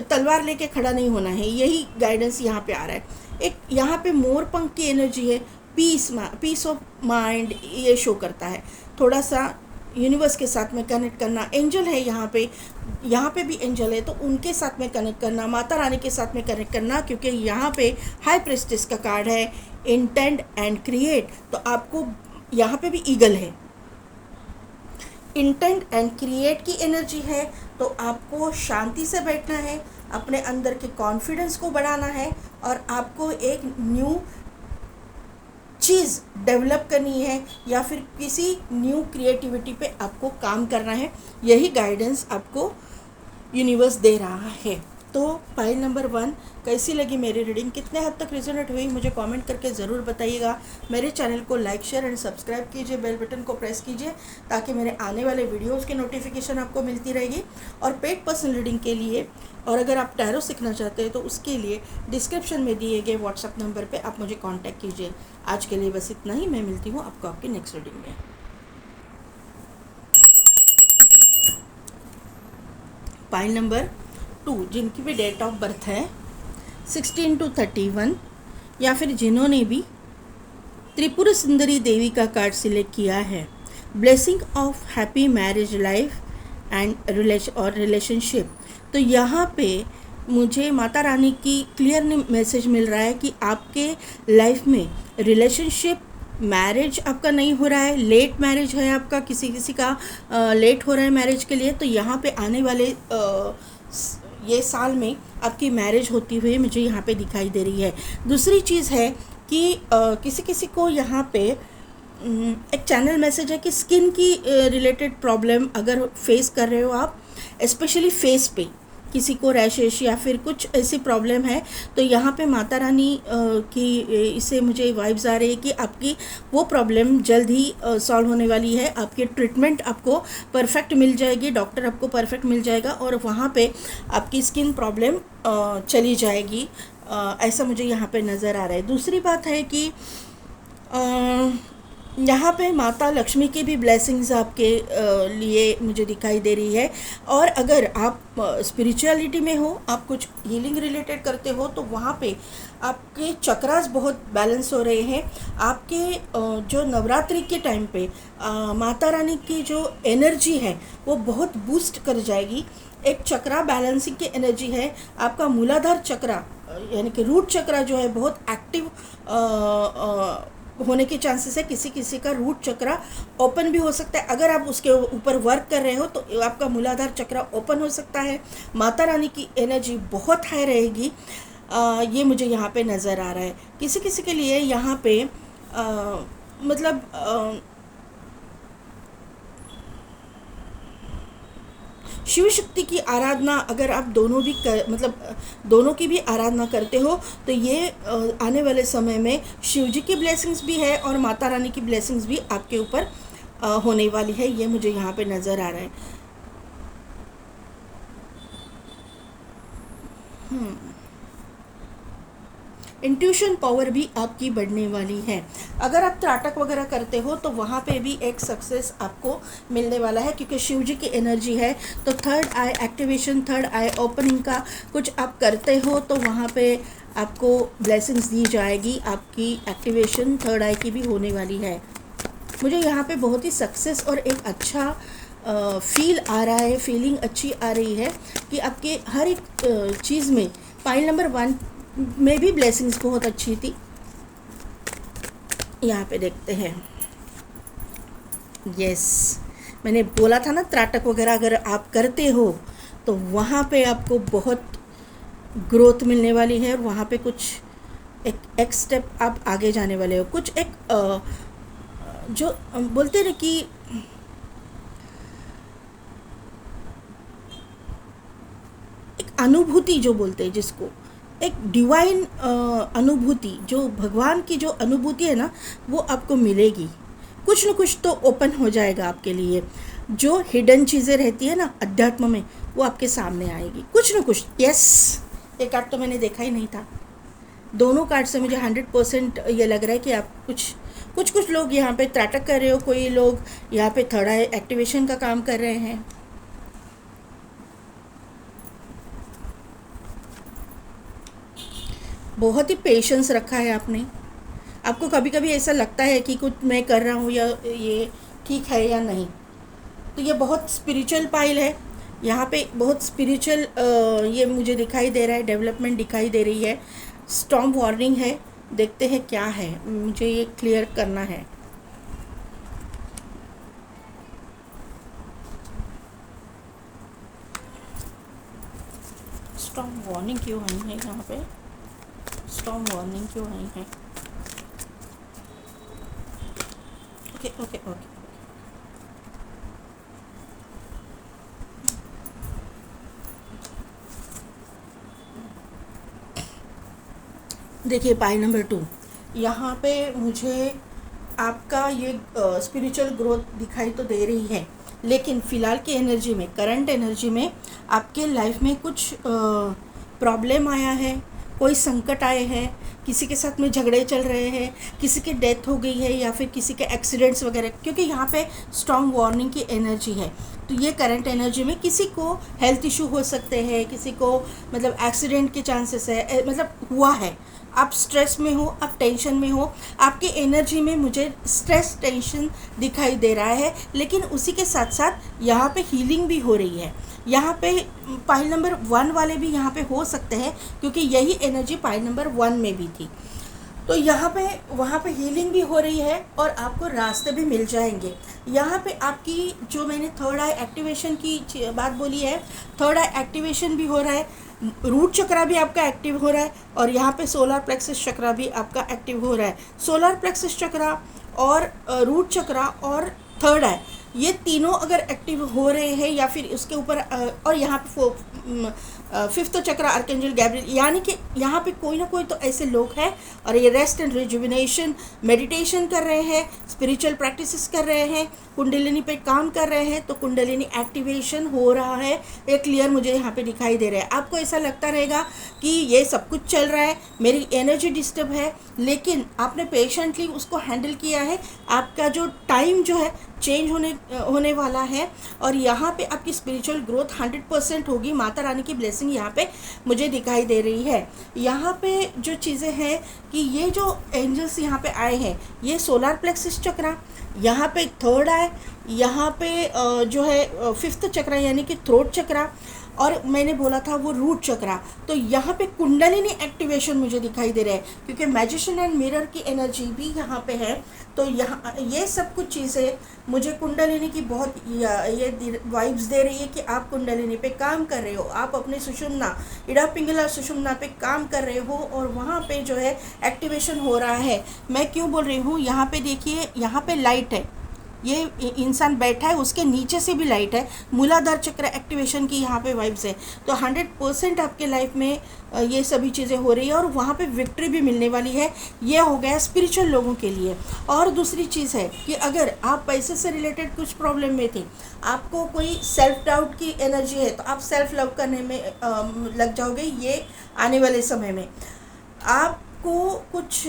तलवार लेके खड़ा नहीं होना है, यही गाइडेंस यहाँ पे आ रहा है। एक यहाँ पे मोर पंख की एनर्जी है, पीस ऑफ माइंड ये शो करता है। थोड़ा सा यूनिवर्स के साथ में कनेक्ट करना, एंजल है यहाँ पे भी एंजल है, तो उनके साथ में कनेक्ट करना, माता रानी के साथ में कनेक्ट करना, क्योंकि यहाँ पे हाई प्रेस्टिस का कार्ड है, इंटेंड एंड क्रिएट। तो आपको यहाँ पे भी ईगल है, इंटेंड एंड क्रिएट की एनर्जी है। तो आपको शांति से बैठना है, अपने अंदर के कॉन्फिडेंस को बढ़ाना है, और आपको एक न्यू चीज़ डेवलप करनी है या फिर किसी न्यू क्रिएटिविटी पे आपको काम करना है। यही गाइडेंस आपको यूनिवर्स दे रहा है। तो पाइल नंबर 1 कैसी लगी मेरी रीडिंग, कितने हद तक रिजोनेट हुई, मुझे कमेंट करके ज़रूर बताइएगा। मेरे चैनल को लाइक शेयर एंड सब्सक्राइब कीजिए, बेल बटन को प्रेस कीजिए, ताकि मेरे आने वाले वीडियोस के नोटिफिकेशन आपको मिलती रहेगी। और पेड पर्सनल रीडिंग के लिए, और अगर आप टैरो सीखना चाहते हैं तो उसके लिए डिस्क्रिप्शन में दिए गए व्हाट्सएप नंबर पर आप मुझे कॉन्टैक्ट कीजिए। आज के लिए बस इतना ही, मैं मिलती हूँ आपको आपकी नेक्स्ट रीडिंग में। पाइल नंबर 2, जिनकी भी डेट ऑफ बर्थ है 16 to 31, या फिर जिन्होंने भी त्रिपुरा सुंदरी देवी का कार्ड सिलेक्ट किया है, blessing of happy marriage life and relationship. तो यहाँ पे मुझे माता रानी की क्लियर मैसेज मिल रहा है कि आपके लाइफ में रिलेशनशिप, मैरिज आपका नहीं हो रहा है, लेट मैरिज है आपका, किसी का लेट हो रहा है मैरिज के लिए, तो यहाँ पे आने वाले ये साल में आपकी मैरिज होती हुई मुझे यहाँ पे दिखाई दे रही है। दूसरी चीज़ है कि किसी को यहाँ पे एक चैनल मैसेज है कि स्किन की रिलेटेड प्रॉब्लम अगर फेस कर रहे हो आप, स्पेशली फेस पे किसी को रैशेस या फिर कुछ ऐसी प्रॉब्लम है, तो यहाँ पे माता रानी की इससे मुझे वाइब्स आ रही है कि आपकी वो प्रॉब्लम जल्द ही सॉल्व होने वाली है। आपकी ट्रीटमेंट आपको परफेक्ट मिल जाएगी, डॉक्टर आपको परफेक्ट मिल जाएगा, और वहाँ पे आपकी स्किन प्रॉब्लम चली जाएगी, ऐसा मुझे यहाँ पे नज़र आ रहा है। दूसरी बात है कि यहाँ पे माता लक्ष्मी की भी ब्लेसिंग्स आपके लिए मुझे दिखाई दे रही है। और अगर आप स्पिरिचुअलिटी में हो, आप कुछ हीलिंग रिलेटेड करते हो, तो वहाँ पे आपके चक्रास बहुत बैलेंस हो रहे हैं। आपके जो नवरात्रि के टाइम पे माता रानी की जो एनर्जी है वो बहुत बूस्ट कर जाएगी। एक चक्रा बैलेंसिंग की एनर्जी है। आपका मूलाधार चक्रा यानी कि रूट चक्रा जो है बहुत एक्टिव होने के चांसेस है। किसी का रूट चक्रा ओपन भी हो सकता है। अगर आप उसके ऊपर वर्क कर रहे हो तो आपका मूलाधार चक्रा ओपन हो सकता है। माता रानी की एनर्जी बहुत हाई रहेगी, ये मुझे यहाँ पे नज़र आ रहा है। किसी के लिए यहाँ पे मतलब शिव शक्ति की आराधना अगर आप दोनों की भी आराधना करते हो तो ये आने वाले समय में शिव जी की ब्लेसिंग्स भी है और माता रानी की ब्लेसिंग्स भी आपके ऊपर होने वाली है, ये मुझे यहाँ पे नज़र आ रहा है। इंट्यूशन पावर भी आपकी बढ़ने वाली है। अगर आप त्राटक वगैरह करते हो तो वहाँ पे भी एक सक्सेस आपको मिलने वाला है, क्योंकि शिव जी की एनर्जी है। तो थर्ड आई एक्टिवेशन, थर्ड आई ओपनिंग का कुछ आप करते हो तो वहाँ पे आपको ब्लेसिंग्स दी जाएगी। आपकी एक्टिवेशन थर्ड आई की भी होने वाली है। मुझे यहाँ पे बहुत ही सक्सेस और एक अच्छा फील आ रहा है, फीलिंग अच्छी आ रही है कि आपके हर एक चीज़ में पाइल नंबर 1 में भी ब्लेसिंग्स बहुत अच्छी थी। यहाँ पे देखते हैं, यस, मैंने बोला था ना त्राटक वगैरह अगर आप करते हो तो वहाँ पे आपको बहुत ग्रोथ मिलने वाली है और वहाँ पे कुछ एक स्टेप आप आगे जाने वाले हो। कुछ एक जो बोलते हैं ना कि एक अनुभूति जो बोलते हैं जिसको, एक डिवाइन अनुभूति, जो भगवान की जो अनुभूति है ना वो आपको मिलेगी। कुछ न कुछ तो ओपन हो जाएगा आपके लिए। जो हिडन चीज़ें रहती है ना अध्यात्म में वो आपके सामने आएगी कुछ न कुछ। यस, ये कार्ड तो मैंने देखा ही नहीं था। दोनों कार्ड से मुझे 100% ये लग रहा है कि आप कुछ लोग यहाँ पे त्राटक कर रहे हो, कोई लोग यहाँ पे थर्ड आई एक्टिवेशन का काम कर रहे हैं। बहुत ही पेशेंस रखा है आपने। आपको कभी कभी ऐसा लगता है कि कुछ मैं कर रहा हूँ या ये ठीक है या नहीं, तो ये बहुत स्पिरिचुअल पाइल है। यहाँ पे बहुत स्पिरिचुअल ये मुझे दिखाई दे रहा है, डेवलपमेंट दिखाई दे रही है। स्टॉर्म वार्निंग है, देखते हैं क्या है, मुझे ये क्लियर करना है। स्टॉर्म वार्निंग क्यों आई है यहाँ पे? स्टॉर्म वार्निंग क्यों आई है? ओके ओके ओके, देखिए पाई नंबर 2, यहाँ पे मुझे आपका ये स्पिरिचुअल ग्रोथ दिखाई तो दे रही है, लेकिन फ़िलहाल की एनर्जी में, करंट एनर्जी में आपके लाइफ में कुछ प्रॉब्लम आया है, कोई संकट आए हैं, किसी के साथ में झगड़े चल रहे हैं, किसी की डेथ हो गई है या फिर किसी के एक्सीडेंट्स वगैरह, क्योंकि यहाँ पे स्ट्रॉन्ग वार्निंग की एनर्जी है। तो ये करंट एनर्जी में किसी को हेल्थ इशू हो सकते हैं, किसी को मतलब एक्सीडेंट के चांसेस है, मतलब हुआ है। आप स्ट्रेस में हो, आप टेंशन में हो, आपकी एनर्जी में मुझे स्ट्रेस टेंशन दिखाई दे रहा है, लेकिन उसी के साथ साथ यहाँ पे हीलिंग भी हो रही है। यहाँ पे पाइल नंबर 1 वाले भी यहाँ पे हो सकते हैं, क्योंकि यही एनर्जी पाइल नंबर 1 में भी थी। तो यहाँ पे वहाँ पे हीलिंग भी हो रही है और आपको रास्ते भी मिल जाएंगे। यहाँ पे आपकी जो मैंने थर्ड आई एक्टिवेशन की बात बोली है, थर्ड आई एक्टिवेशन भी हो रहा है, रूट चक्रा भी आपका एक्टिव हो रहा है और यहाँ पे सोलर प्लेक्सस चक्रा भी आपका एक्टिव हो रहा है। सोलर प्लेक्सस चक्रा और रूट चक्रा और थर्ड आई, ये तीनों अगर एक्टिव हो रहे हैं या फिर उसके ऊपर और यहाँ पे फिफ्थ चक्र आर्कएंजल गैब्रियल, यानी कि यहाँ पे कोई ना कोई तो ऐसे लोग हैं और ये रेस्ट एंड रिजुविनेशन मेडिटेशन कर रहे हैं, स्पिरिचुअल प्रैक्टिसेस कर रहे हैं, कुंडलिनी पे काम कर रहे हैं, तो कुंडलिनी एक्टिवेशन हो रहा है। ये क्लियर मुझे यहाँ पे दिखाई दे रहा है। आपको ऐसा लगता रहेगा कि ये सब कुछ चल रहा है, मेरी एनर्जी डिस्टर्ब है, लेकिन आपने पेशेंटली उसको हैंडल किया है। आपका जो टाइम जो है चेंज होने वाला है और यहाँ पे आपकी स्पिरिचुअल ग्रोथ 100% होगी। माता रानी की ब्लेसिंग यहाँ पे मुझे दिखाई दे रही है। यहाँ पे जो चीज़ें हैं कि ये जो एंजल्स यहाँ पे आए हैं, ये सोलर प्लेक्सस चक्रा, यहाँ पे थर्ड आई, यहाँ पे जो है फिफ्थ चक्रा यानी कि थ्रोट चक्रा, और मैंने बोला था वो रूट चक्रा। तो यहाँ पे कुंडलिनी एक्टिवेशन मुझे दिखाई दे रहा है, क्योंकि मैजिशियन एंड मिरर की एनर्जी भी यहाँ पे है। तो यहाँ ये सब कुछ चीज़ें मुझे कुंडलिनी की बहुत ये वाइब्स दे रही है कि आप कुंडलिनी पे काम कर रहे हो, आप अपने सुषुम्ना, इडा पिंगला सुषुम्ना पे काम कर रहे हो और वहाँ पे जो है एक्टिवेशन हो रहा है। मैं क्यों बोल रही हूँ, यहाँ पे देखिए, यहाँ पे लाइट है, ये इंसान बैठा है, उसके नीचे से भी लाइट है, मूलाधार चक्र एक्टिवेशन की यहाँ पे वाइब्स है। तो 100% आपके लाइफ में ये सभी चीज़ें हो रही है और वहाँ पे विक्ट्री भी मिलने वाली है। ये हो गया स्पिरिचुअल लोगों के लिए। और दूसरी चीज़ है कि अगर आप पैसे से रिलेटेड कुछ प्रॉब्लम में थे, आपको कोई सेल्फ डाउट की एनर्जी है, तो आप सेल्फ लव करने में लग जाओगे ये आने वाले समय में। आप को कुछ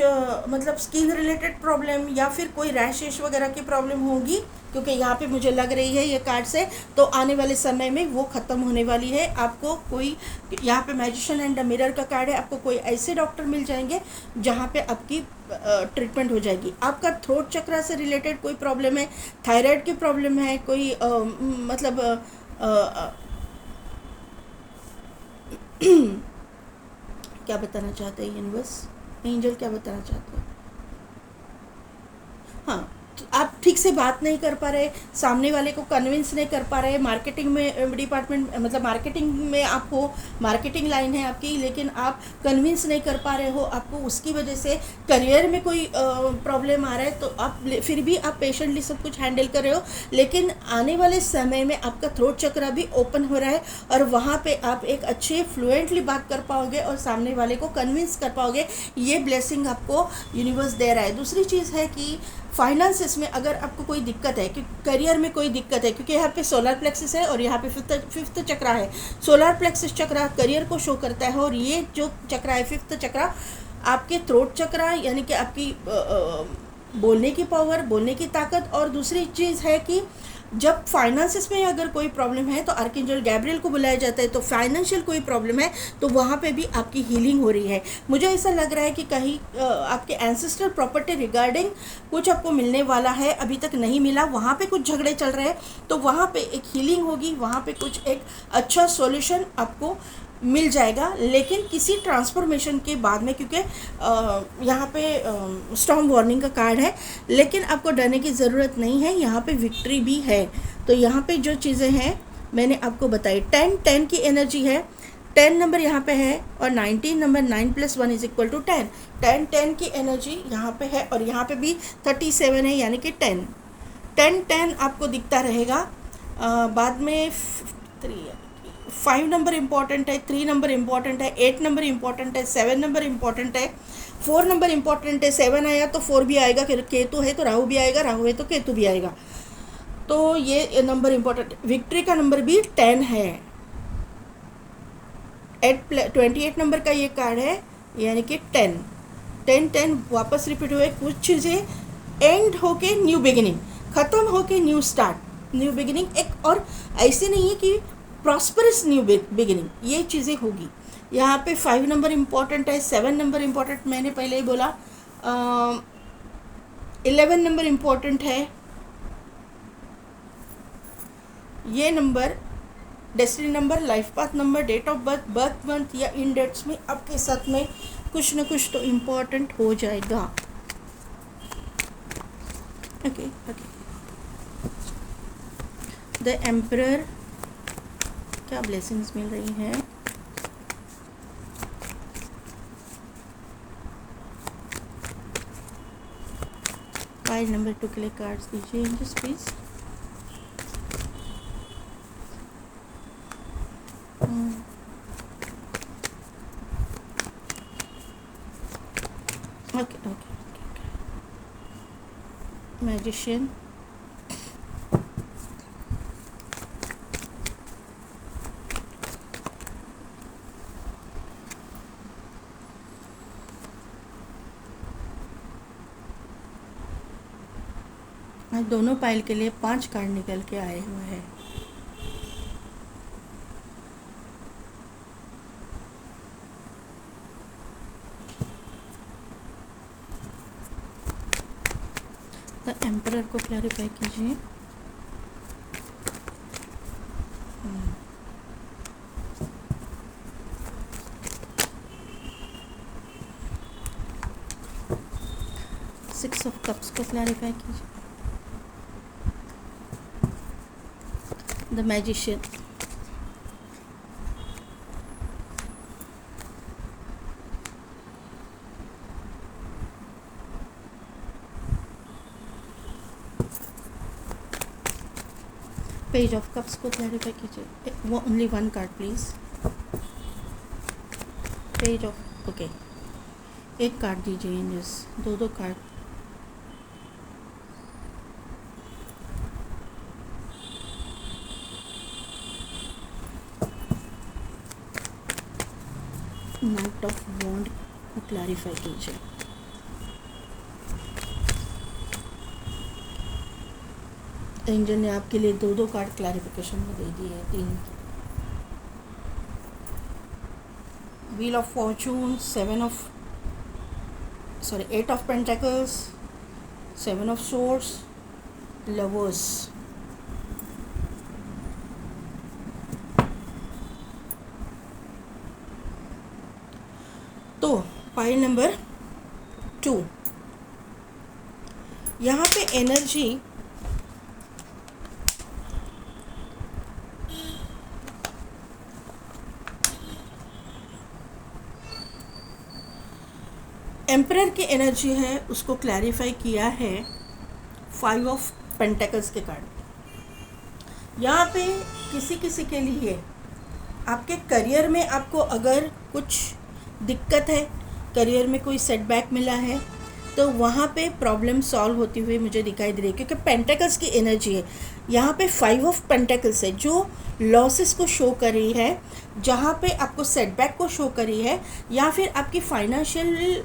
मतलब स्किन रिलेटेड प्रॉब्लम या फिर कोई रैशेस वगैरह की प्रॉब्लम होगी, क्योंकि यहाँ पे मुझे लग रही है ये कार्ड से, तो आने वाले समय में वो ख़त्म होने वाली है। आपको कोई, यहाँ पे मैजिशियन एंड द मिरर का कार्ड है, आपको कोई ऐसे डॉक्टर मिल जाएंगे जहाँ पे आपकी ट्रीटमेंट हो जाएगी। आपका थ्रोट चक्रा से रिलेटेड कोई प्रॉब्लम है, थायराइड की प्रॉब्लम है, कोई मतलब क्या बताना चाहते हैं यूनिवर्स, एंजल क्या बताना चाहते हैं? हाँ, तो आप ठीक से बात नहीं कर पा रहे, सामने वाले को कन्विंस नहीं कर पा रहे, मार्केटिंग में डिपार्टमेंट, मतलब मार्केटिंग में आप हो, मार्केटिंग लाइन है आपकी, लेकिन आप कन्विंस नहीं कर पा रहे हो, आपको उसकी वजह से करियर में कोई प्रॉब्लम आ रहा है, तो आप फिर भी आप पेशेंटली सब कुछ हैंडल कर रहे हो, लेकिन आने वाले समय में आपका थ्रोट चक्रा भी ओपन हो रहा है और वहाँ पे आप एक अच्छे फ्लुएंटली बात कर पाओगे और सामने वाले को कन्विंस कर पाओगे। ये ब्लेसिंग आपको यूनिवर्स दे रहा है। दूसरी चीज़ है कि फाइनेंसिस में अगर आपको कोई दिक्कत है, कि करियर में कोई दिक्कत है, क्योंकि यहाँ पे सोलर प्लेक्सिस है और यहाँ पे फिफ्थ चक्रा है। सोलर प्लेक्सिस चक्रा करियर को शो करता है और ये जो चक्रा है फिफ्थ चक्रा आपके थ्रोट चक्रा, यानी कि आपकी बोलने की पावर, बोलने की ताकत। और दूसरी चीज़ है कि जब फाइनेंसिस में अगर कोई प्रॉब्लम है तो आर्कएंजल गैब्रियल को बुलाया जाता है, तो फाइनेंशियल कोई प्रॉब्लम है तो वहाँ पे भी आपकी हीलिंग हो रही है। मुझे ऐसा लग रहा है कि कहीं आपके एंसेस्ट्रल प्रॉपर्टी रिगार्डिंग कुछ आपको मिलने वाला है, अभी तक नहीं मिला, वहाँ पे कुछ झगड़े चल रहे हैं, तो वहाँ पे एक हीलिंग होगी, वहाँ पे कुछ एक अच्छा सॉल्यूशन आपको मिल जाएगा, लेकिन किसी ट्रांसफॉर्मेशन के बाद में, क्योंकि यहाँ पे स्टॉर्म वार्निंग का कार्ड है, लेकिन आपको डरने की ज़रूरत नहीं है, यहाँ पे विक्ट्री भी है। तो यहाँ पे जो चीज़ें हैं मैंने आपको बताई, 10 की एनर्जी है, 10 नंबर यहाँ पे है और 19 नंबर, 9 + 1 = 10, 10 की एनर्जी यहाँ पे है और यहाँ पे भी 37 है, यानी कि 10 आपको दिखता रहेगा। बाद में 5 नंबर इम्पॉर्टेंट है, 3 नंबर इम्पॉर्टेंट है, 8 नंबर इम्पॉर्टेंट है, 7 नंबर इम्पॉर्टेंट है, 4 नंबर इम्पॉर्टेंट है। 7 आया तो 4 भी आएगा, फिर केतु है तो राहु भी आएगा, राहु है तो केतु भी आएगा, तो ये नंबर इम्पॉर्टेंट। विक्ट्री का नंबर भी 10 है, 28 नंबर का ये कार्ड है, यानी कि 10 वापस रिपीट हुए। कुछ चीज़ें एंड होके न्यू बिगिनिंग, ख़त्म होके न्यू स्टार्ट, न्यू बिगिनिंग एक, और ऐसे नहीं है कि प्रॉस्परस न्यू बिगिनिंग, ये चीज़ें होगी। यहाँ पे 5 नंबर इम्पॉर्टेंट है, 7 नंबर इम्पॉर्टेंट, मैंने पहले ही बोला। 11 नंबर इम्पॉर्टेंट है, ये number destiny number, life path number, date of birth, birth month या इन डेट्स में आपके साथ में कुछ न कुछ तो इम्पॉर्टेंट हो जाएगा। ओके, द एम्परर, क्या ब्लेसिंग्स मिल रही हैं? फाइल नंबर 2 के लिए कार्ड्स दीजिए एंजल्स प्लीज। ओके, मैजिशियन, दोनों पाइल के लिए 5 कार्ड निकल के आए हुए हैं। द एम्परर को क्लैरिफाई कीजिए। सिक्स ऑफ कप्स को क्लैरिफाई कीजिए। The magician, page of cups को क्लैरिफाई कीजिए। वो only 1 card please. Page of, okay, 1 card दीजिए angels, 2 card. Knight of wand को क्लैरिफाई कीजिए। एंजल ने आपके लिए दो दो कार्ड क्लैरिफिकेशन में दे दिए हैं, 3। Wheel of Fortune, 8 of pentacles, 7 of swords, lovers. तो पाइल नंबर 2, यहाँ पे एनर्जी एम्परर की एनर्जी है, उसको क्लैरिफाई किया है 5 ऑफ पेंटिकल्स के कार्ड। यहाँ पे किसी किसी के लिए आपके करियर में आपको अगर कुछ दिक्कत है, करियर में कोई सेटबैक मिला है, तो वहाँ पे प्रॉब्लम सॉल्व होती हुई मुझे दिखाई दे रही है, क्योंकि पेंटिकल्स की एनर्जी है। यहाँ पे 5 ऑफ पेंटिकल्स है जो लॉसेस को शो कर रही है, जहाँ पे आपको सेटबैक को शो कर रही है, या फिर आपकी फाइनेंशियल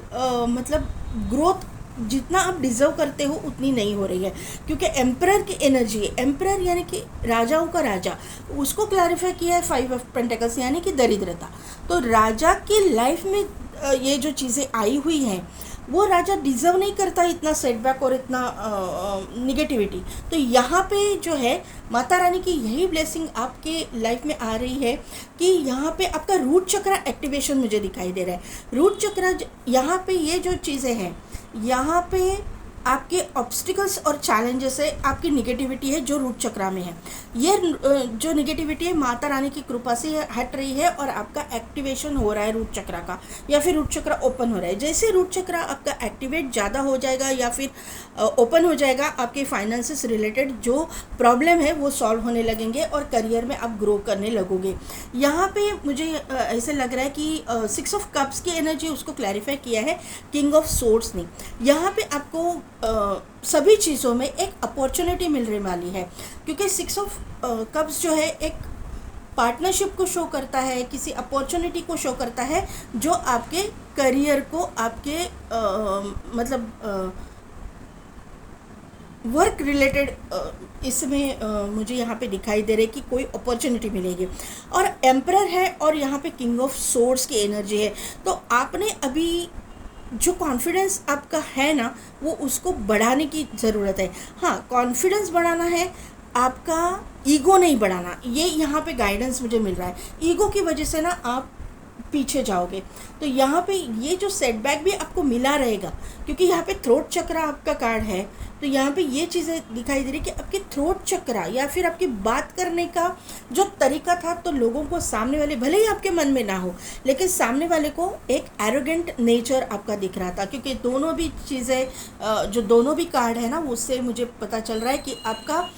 मतलब ग्रोथ जितना आप डिज़र्व करते हो उतनी नहीं हो रही है, क्योंकि एम्परर की एनर्जी है। एम्परर यानी कि राजाओं का राजा, उसको क्लैरिफाई किया है 5 ऑफ पेंटिकल्स यानी कि दरिद्रता। तो राजा की लाइफ में ये जो चीज़ें आई हुई हैं, वो राजा डिज़र्व नहीं करता इतना सेटबैक और इतना निगेटिविटी। तो यहाँ पे जो है माता रानी की यही ब्लेसिंग आपके लाइफ में आ रही है कि यहाँ पे आपका रूट चक्र एक्टिवेशन मुझे दिखाई दे रहा है। रूट चक्र यहाँ पे ये जो चीज़ें हैं, यहाँ पे आपके ऑब्स्टिकल्स और चैलेंजेस है, आपकी निगेटिविटी है जो रूट चक्रा में है। ये जो निगेटिविटी है माता रानी की कृपा से हट रही है और आपका एक्टिवेशन हो रहा है रूट चक्रा का, या फिर रूट चक्रा ओपन हो रहा है। जैसे रूट चक्रा आपका एक्टिवेट ज़्यादा हो जाएगा या फिर ओपन हो जाएगा, आपके फाइनेंसेस रिलेटेड जो प्रॉब्लम है वो सॉल्व होने लगेंगे और करियर में आप ग्रो करने लगोगे। यहाँ पे मुझे ऐसे लग रहा है कि 6 ऑफ कप्स की एनर्जी उसको क्लैरिफाई किया है किंग ऑफ सोर्ड्स ने। यहाँ पे आपको सभी चीज़ों में एक अपॉर्चुनिटी मिलने वाली है, क्योंकि 6 ऑफ कप्स जो है एक पार्टनरशिप को शो करता है, किसी अपॉर्चुनिटी को शो करता है जो आपके करियर को, आपके मतलब वर्क रिलेटेड इसमें मुझे यहाँ पे दिखाई दे रहा है कि कोई अपॉर्चुनिटी मिलेगी। और एम्परर है और यहाँ पे किंग ऑफ सोर्ड्स की एनर्जी है। तो आपने अभी जो कॉन्फिडेंस आपका है ना, वो उसको बढ़ाने की ज़रूरत है। हाँ, कॉन्फिडेंस बढ़ाना है, आपका ईगो नहीं बढ़ाना। ये यहाँ पे गाइडेंस मुझे मिल रहा है। ईगो की वजह से ना आप पीछे जाओगे। तो यहाँ पे ये जो सेटबैक भी आपको मिला रहेगा, क्योंकि यहाँ पे थ्रोट चक्र आपका कार्ड है, तो यहाँ पे ये चीज़ें दिखाई दे रही कि आपके थ्रोट चक्र या फिर आपकी बात करने का जो तरीका था, तो लोगों को सामने वाले, भले ही आपके मन में ना हो, लेकिन सामने वाले को एक एरोगेंट नेचर आपका दिख रहा था। क्योंकि दोनों भी चीज़ें जो दोनों भी कार्ड है ना, उससे मुझे पता चल रहा है कि आपका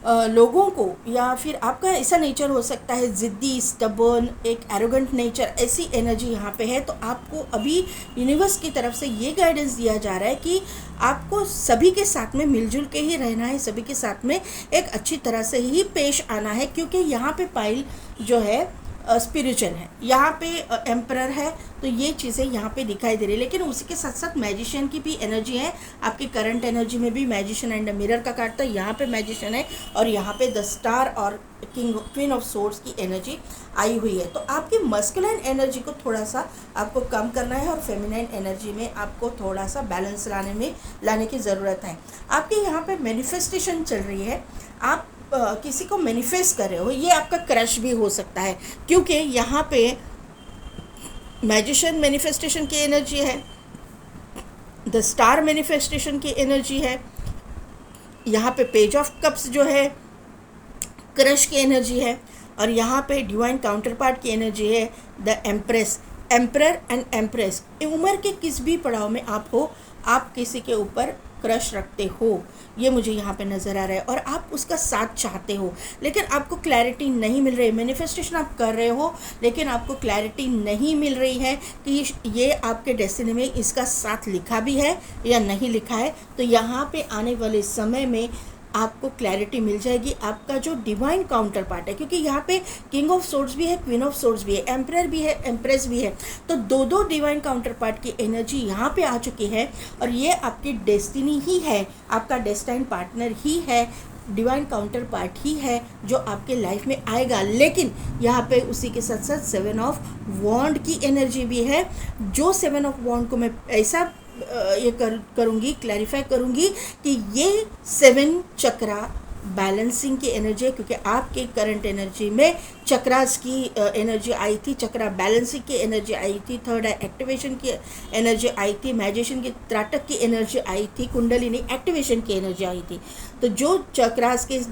लोगों को, या फिर आपका ऐसा नेचर हो सकता है ज़िद्दी, स्टबर्न, एक एरोगेंट नेचर, ऐसी एनर्जी यहाँ पे है। तो आपको अभी यूनिवर्स की तरफ से ये गाइडेंस दिया जा रहा है कि आपको सभी के साथ में मिलजुल के ही रहना है, सभी के साथ में एक अच्छी तरह से ही पेश आना है, क्योंकि यहाँ पे पाइल जो है स्पिरिचुअल है, यहाँ पे एम्परर है। तो ये चीज़ें यहाँ पे दिखाई दे रही है। लेकिन उसी के साथ साथ मैजिशियन की भी एनर्जी है। आपकी करंट एनर्जी में भी मैजिशियन एंड मिरर का कार्ड था, यहाँ पे मैजिशियन है और यहाँ पे द स्टार और क्वीन ऑफ सोर्ड्स की एनर्जी आई हुई है। तो आपकी मस्कुलाइन एनर्जी को थोड़ा सा आपको कम करना है और फेमिनाइन एनर्जी में आपको थोड़ा सा बैलेंस लाने की ज़रूरत है। आपके यहाँ पे मैनिफेस्टेशन चल रही है, आप किसी को मैनिफेस्ट कर रहे हो। ये आपका क्रश भी हो सकता है, क्योंकि यहाँ पे मैजिशियन मैनिफेस्टेशन की एनर्जी है, द स्टार मैनिफेस्टेशन की एनर्जी है, यहाँ पे पेज ऑफ कप्स जो है क्रश की एनर्जी है, और यहाँ पे डिवाइन काउंटर पार्ट की एनर्जी है the empress, emperor and empress. उम्र के किस भी पड़ाव में आप हो, आप किसी के ऊपर क्रश रखते हो, ये मुझे यहाँ पे नज़र आ रहा है, और आप उसका साथ चाहते हो, लेकिन आपको क्लैरिटी नहीं मिल रही है। मैनिफेस्टेशन आप कर रहे हो, लेकिन आपको क्लैरिटी नहीं मिल रही है कि ये आपके डेस्टिनी में इसका साथ लिखा भी है या नहीं लिखा है। तो यहाँ पे आने वाले समय में आपको क्लैरिटी मिल जाएगी। आपका जो डिवाइन काउंटर पार्ट है, क्योंकि यहाँ पे किंग ऑफ सोर्ड्स भी है, क्वीन ऑफ सोर्ड्स भी है, एम्परर भी है, एम्प्रेस भी है, तो दो डिवाइन काउंटर पार्ट की एनर्जी यहाँ पे आ चुकी है, और ये आपकी डेस्टिनी ही है, आपका डेस्टाइन पार्टनर ही है। डिवाइन काउंटर पार्ट ही है जो आपके लाइफ में आएगा। लेकिन यहाँ पे उसी के साथ साथ 7 ऑफ वॉन्ड की एनर्जी भी है। जो 7 ऑफ वॉन्ड को मैं ऐसा ये करूँगी, क्लैरिफाई करूँगी कि ये 7 चक्रा बैलेंसिंग की एनर्जी है, क्योंकि आपके करंट एनर्जी में चक्रास की एनर्जी आई थी, चक्रा बैलेंसिंग की एनर्जी आई थी, थर्ड आई एक्टिवेशन की एनर्जी आई थी, मैजिशियन की त्राटक की एनर्जी आई थी, कुंडलिनी एक्टिवेशन की एनर्जी आई थी। तो जो चक्रास के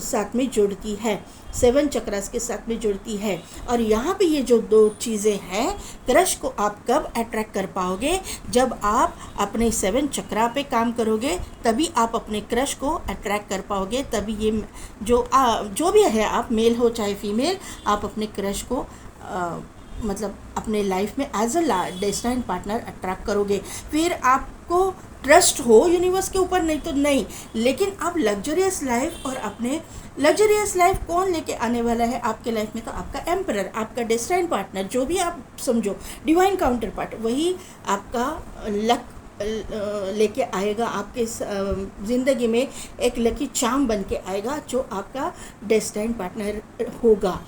साथ में जुड़ती है, 7 चक्रास के साथ में जुड़ती है। और यहाँ पे ये जो 2 चीज़ें हैं, क्रश को आप कब अट्रैक्ट कर पाओगे? जब आप अपने 7 चक्रा पे काम करोगे, तभी आप अपने क्रश को अट्रैक्ट कर पाओगे। तभी ये जो भी है, आप मेल हो चाहे फीमेल, आप अपने क्रश को मतलब अपने लाइफ में as a destined partner attract करोगे। फिर आपको ट्रस्ट हो यूनिवर्स के ऊपर, नहीं तो नहीं, लेकिन आप लग्जरियस लाइफ, और अपने लग्जरियस लाइफ कौन लेके आने वाला है आपके लाइफ में? तो आपका एम्परर, आपका डेस्टाइन पार्टनर, जो भी आप समझो, डिवाइन काउंटर पार्ट, वही आपका लक लेके आएगा आपके ज़िंदगी में। एक लकी चार्म बन के आएगा जो आपका डेस्टाइन पार्टनर होगा।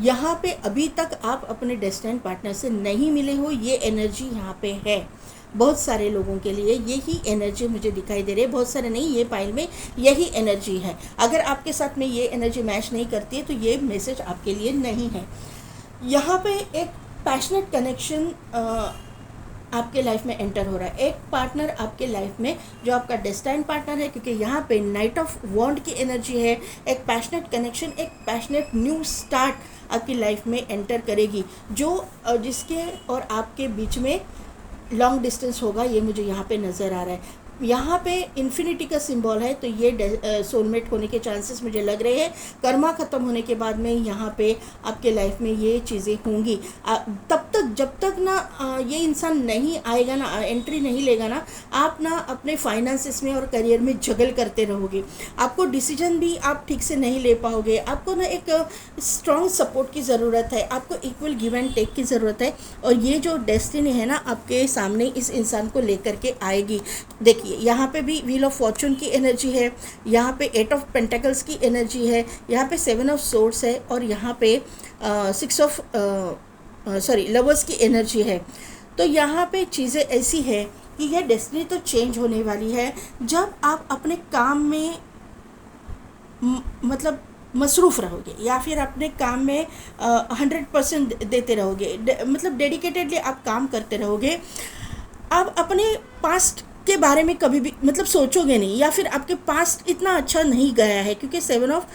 यहाँ पे अभी तक आप अपने डेस्टाइन पार्टनर से नहीं मिले हो, ये एनर्जी यहाँ पे है। बहुत सारे लोगों के लिए यही एनर्जी मुझे दिखाई दे रही है, बहुत सारे नहीं, ये पाइल में यही एनर्जी है। अगर आपके साथ में ये एनर्जी मैच नहीं करती है तो ये मैसेज आपके लिए नहीं है। यहाँ पे एक पैशनेट कनेक्शन आपके लाइफ में एंटर हो रहा है, एक पार्टनर आपके लाइफ में जो आपका डेस्टाइन पार्टनर है, क्योंकि यहाँ पे नाइट ऑफ वॉन्ड की एनर्जी है। एक पैशनेट कनेक्शन, एक पैशनेट न्यू स्टार्ट आपकी लाइफ में एंटर करेगी, जो जिसके और आपके बीच में लॉन्ग डिस्टेंस होगा, ये मुझे यहाँ पे नज़र आ रहा है। यहाँ पे इन्फिनिटी का सिंबल है, तो ये सोलमेट होने के चांसेस मुझे लग रहे हैं। कर्मा ख़त्म होने के बाद में यहाँ पे आपके लाइफ में ये चीज़ें होंगी। तब तक जब तक ना ये इंसान नहीं आएगा ना, एंट्री नहीं लेगा ना, आप ना अपने फाइनेंसेस में और करियर में जगल करते रहोगे। आपको डिसीजन भी आप ठीक से नहीं ले पाओगे। आपको ना एक स्ट्रॉन्ग सपोर्ट की ज़रूरत है, आपको इक्वल गिव एंड टेक की ज़रूरत है। और ये जो डेस्टिनी है ना आपके सामने इस इंसान को लेकर के आएगी। देखिए यहाँ पे भी व्हील ऑफ फॉर्चून की एनर्जी है, यहाँ पे 8 ऑफ पेंटिकल्स की एनर्जी है, यहाँ पे 7 ऑफ सोर्ड्स है, और यहाँ पे 6 ऑफ लवर्स की एनर्जी है। तो यहाँ पे चीज़ें ऐसी है कि यह डेस्टिनी तो चेंज होने वाली है जब आप अपने काम में मतलब मसरूफ़ रहोगे, या फिर अपने काम में 100% देते रहोगे, मतलब डेडिकेटेडली आप काम करते रहोगे। आप अपने पास्ट के बारे में कभी भी मतलब सोचोगे नहीं, या फिर आपके पास्ट इतना अच्छा नहीं गया है, क्योंकि 7 ऑफ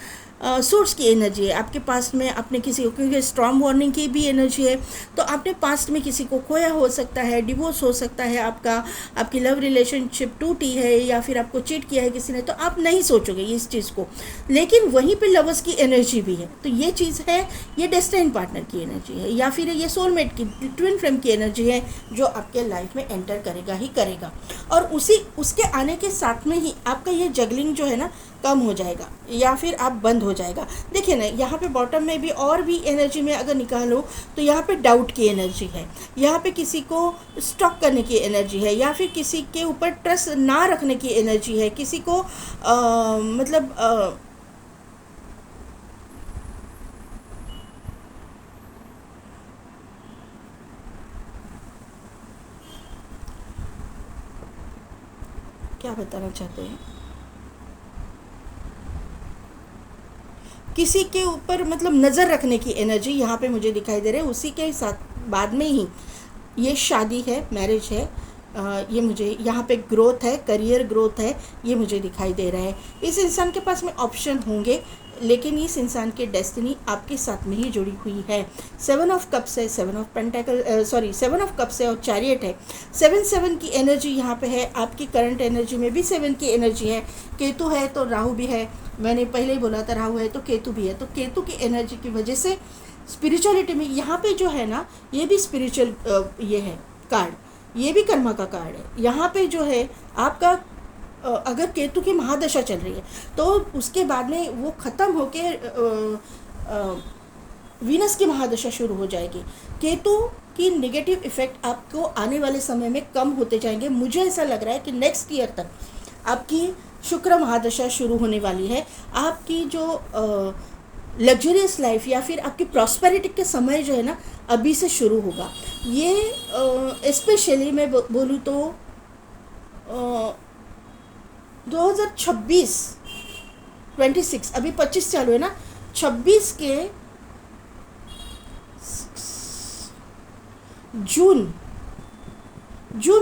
सोर्स की एनर्जी है आपके पास्ट में। आपने किसी को, क्योंकि स्ट्रॉन्ग वार्निंग की भी एनर्जी है, तो आपने पास्ट में किसी को खोया हो सकता है, डिवोर्स हो सकता है आपका, आपकी लव रिलेशनशिप टूटी है, या फिर आपको चीट किया है किसी ने, तो आप नहीं सोचोगे इस चीज़ को। लेकिन वहीं पे लवर्स की एनर्जी भी है, तो ये चीज़ है, ये डेस्टाइन पार्टनर की एनर्जी है, या फिर ये सोलमेट की, ट्विन फ्लेम की एनर्जी है, जो आपके लाइफ में एंटर करेगा ही करेगा। और उसके आने के साथ में ही आपका ये जगलिंग जो है ना कम हो जाएगा, या फिर आप बंद हो जाएगा। देखिए ना, यहाँ पे बॉटम में भी और भी एनर्जी में अगर निकालो तो यहाँ पे डाउट की एनर्जी है, यहाँ पे किसी को स्टॉक करने की एनर्जी है, या फिर किसी के ऊपर ट्रस्ट ना रखने की एनर्जी है, किसी को मतलब क्या बताना चाहते हैं, किसी के ऊपर मतलब नज़र रखने की एनर्जी यहाँ पे मुझे दिखाई दे रही है। उसी के साथ बाद में ही ये शादी है, मैरिज है, ये मुझे यहाँ पे ग्रोथ है, करियर ग्रोथ है, ये मुझे दिखाई दे रहा है। इस इंसान के पास में ऑप्शन होंगे, लेकिन इस इंसान की डेस्टिनी आपके साथ में ही जुड़ी हुई है। 7 ऑफ कप्स है, 7 ऑफ पेंटाकल 7 ऑफ कप्स है और चैरियट है। 7 की एनर्जी यहाँ पे है। आपकी करंट एनर्जी में भी 7 की एनर्जी है। केतु है तो राहु भी है, मैंने पहले ही बोला था राहु है तो केतु भी है। तो केतु की एनर्जी की वजह से स्पिरिचुअलिटी में यहाँ पे जो है ना, ये भी स्पिरिचुअल ये है कार्ड, ये भी कर्मा का कार्ड है। यहाँ पे जो है आपका अगर केतु की महादशा चल रही है तो उसके बाद में वो ख़त्म होके वीनस की महादशा शुरू हो जाएगी। केतु की नेगेटिव इफ़ेक्ट आपको आने वाले समय में कम होते जाएंगे। मुझे ऐसा लग रहा है कि नेक्स्ट ईयर तक आपकी शुक्र महादशा शुरू होने वाली है। आपकी जो लग्जरियस लाइफ या फिर आपकी प्रॉस्पेरिटी के समय जो है ना अभी से शुरू होगा। ये स्पेशली मैं बोलूँ तो 2026 26 अभी 25 चालू है ना, 26 के जून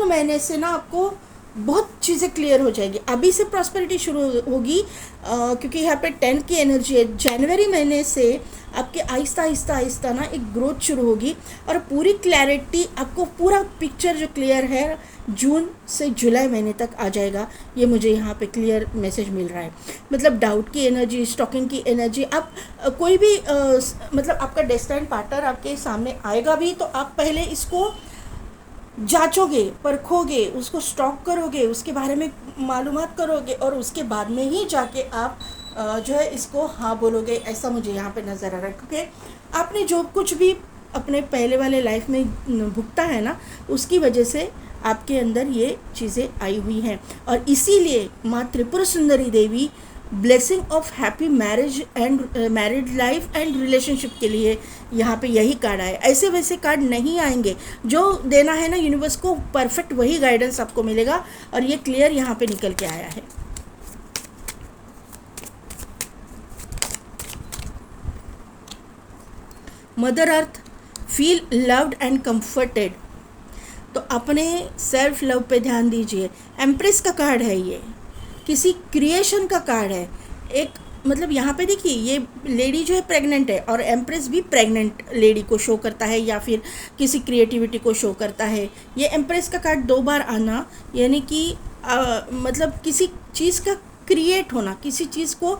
महीने से ना आपको बहुत चीज़ें क्लियर हो जाएगी। अभी से प्रॉस्पेरिटी शुरू होगी क्योंकि यहाँ पे 10 की एनर्जी है। जनवरी महीने से आपके आहिस्ता ना एक ग्रोथ शुरू होगी और पूरी क्लैरिटी आपको, पूरा पिक्चर जो क्लियर है जून से जुलाई महीने तक आ जाएगा। ये मुझे यहाँ पे क्लियर मैसेज मिल रहा है। मतलब डाउट की एनर्जी, स्टॉकिंग की एनर्जी, आप कोई भी मतलब आपका डेस्टाइन पार्टनर आपके सामने आएगा भी तो आप पहले इसको जांचोगे, परखोगे, उसको स्टॉक करोगे, उसके बारे में मालूमात करोगे और उसके बाद में ही जाके आप जो है इसको हाँ बोलोगे। ऐसा मुझे यहाँ पे नज़र आ रहा है क्योंकि आपने जो कुछ भी अपने पहले वाले लाइफ में भुगता है ना, उसकी वजह से आपके अंदर ये चीज़ें आई हुई हैं। और इसीलिए माँ Tripura Sundari Devi blessing of happy marriage and married life and relationship के लिए यहाँ पे यही कार्ड आए। ऐसे वैसे कार्ड नहीं आएंगे। जो देना है ना यूनिवर्स को, परफेक्ट वही गाइडेंस आपको मिलेगा और ये क्लियर यहाँ पे निकल के आया है। Mother earth feel loved and comforted. तो अपने सेल्फ लव पे ध्यान दीजिए। एम्प्रेस का कार्ड है, ये किसी क्रिएशन का कार्ड है। एक मतलब यहाँ पे देखिए ये लेडी जो है प्रेग्नेंट है और एम्प्रेस भी प्रेग्नेंट लेडी को शो करता है या फिर किसी क्रिएटिविटी को शो करता है। ये एम्प्रेस का कार्ड 2 बार आना यानी कि मतलब किसी चीज़ का क्रिएट होना, किसी चीज़ को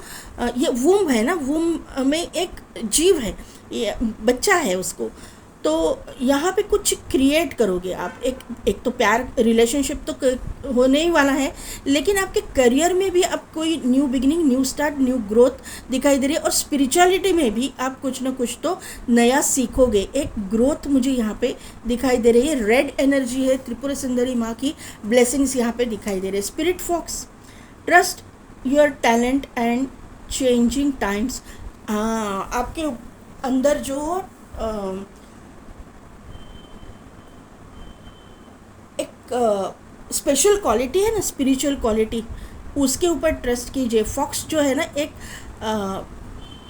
ये वूम है ना, वूम में एक जीव है, ये बच्चा है उसको, तो यहाँ पे कुछ क्रिएट करोगे आप। एक तो प्यार रिलेशनशिप तो होने ही वाला है, लेकिन आपके करियर में भी आप कोई new beginning, new start, new growth दिखाई दे रही है। और स्पिरिचुअलिटी में भी आप कुछ ना कुछ तो नया सीखोगे। एक ग्रोथ मुझे यहाँ पे दिखाई दे रही है। रेड एनर्जी है, त्रिपुरा सुंदरी माँ की ब्लेसिंग्स यहाँ पे दिखाई दे रहे हैं। Spirit fox, trust your talent and changing times. आपके अंदर जो स्पेशल क्वालिटी है ना, स्पिरिचुअल क्वालिटी, उसके ऊपर ट्रस्ट कीजिए। फॉक्स जो है ना एक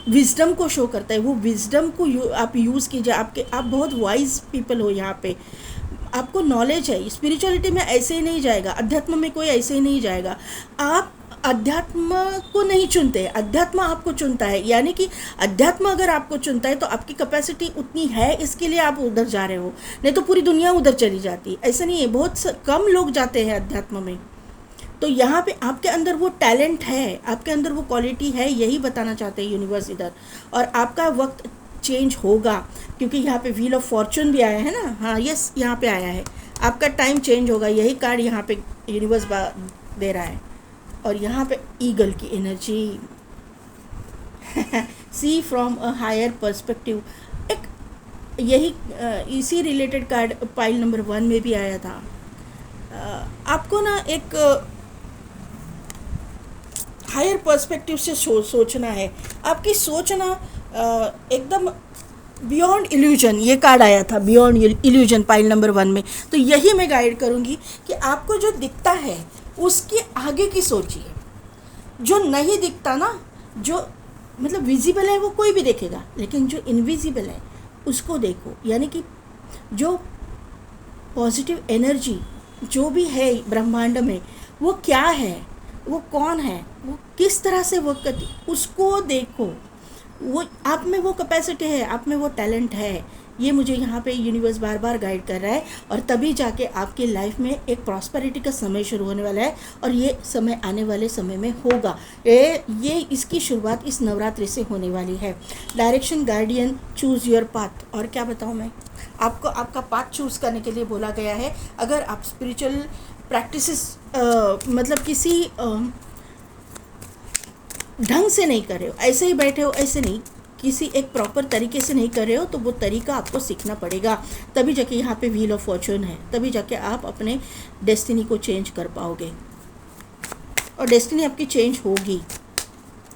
विजडम को शो करता है। वो विजडम को आप यूज़ कीजिए। आप बहुत वाइज पीपल हो। यहाँ पे आपको नॉलेज है। स्पिरिचुअलिटी में ऐसे ही नहीं जाएगा, अध्यात्म में कोई ऐसे ही नहीं जाएगा। आप अध्यात्म को नहीं चुनते, अध्यात्म आपको चुनता है। यानी कि अध्यात्म अगर आपको चुनता है तो आपकी कैपेसिटी उतनी है, इसके लिए आप उधर जा रहे हो, नहीं तो पूरी दुनिया उधर चली जाती। ऐसा नहीं है, बहुत कम लोग जाते हैं अध्यात्म में। तो यहाँ पे आपके अंदर वो टैलेंट है, आपके अंदर वो क्वालिटी है, यही बताना चाहते हैं यूनिवर्स इधर। और आपका वक्त चेंज होगा क्योंकि यहाँ पे व्हील ऑफ फॉर्चून भी आया है ना। हाँ यस, यहाँ पे आया है। आपका टाइम चेंज होगा, यही कार्ड यहाँ पे यूनिवर्स दे रहा है। और यहाँ पे ईगल की energy see from a higher perspective. एक यही इसी रिलेटेड कार्ड पाइल नंबर 1 में भी आया था। आपको ना एक हायर पर्सपेक्टिव से सोचना है। आपकी सोच ना एकदम बियॉन्ड इल्यूजन, ये कार्ड आया था बियॉन्ड इल्यूजन पाइल नंबर 1 में। तो यही मैं गाइड करूँगी कि आपको जो दिखता है उसके आगे की सोचिए। जो नहीं दिखता ना, जो मतलब विजिबल है वो कोई भी देखेगा, लेकिन जो इनविजिबल है उसको देखो। यानी कि जो पॉजिटिव एनर्जी जो भी है ब्रह्मांड में, वो क्या है, वो कौन है, वो किस तरह से वर्क करती, उसको देखो। वो आप में वो कैपेसिटी है, आप में वो टैलेंट है। ये मुझे यहाँ पे यूनिवर्स बार बार गाइड कर रहा है। और तभी जाके आपकी लाइफ में एक प्रॉस्पेरिटी का समय शुरू होने वाला है। और ये समय आने वाले समय में होगा। ये इसकी शुरुआत इस नवरात्रि से होने वाली है। Direction guardian, choose your path. और क्या बताऊँ मैं आपको, आपका पाथ चूज़ करने के लिए बोला गया है। अगर आप स्पिरिचुअल प्रैक्टिसेस मतलब किसी ढंग से नहीं कर रहे हो, ऐसे ही बैठे हो, ऐसे नहीं, किसी एक प्रॉपर तरीके से नहीं कर रहे हो, तो वो तरीका आपको सीखना पड़ेगा। तभी जाके यहाँ पे व्हील ऑफ फॉर्चून है, तभी जाके आप अपने डेस्टिनी को चेंज कर पाओगे। और डेस्टिनी आपकी चेंज होगी।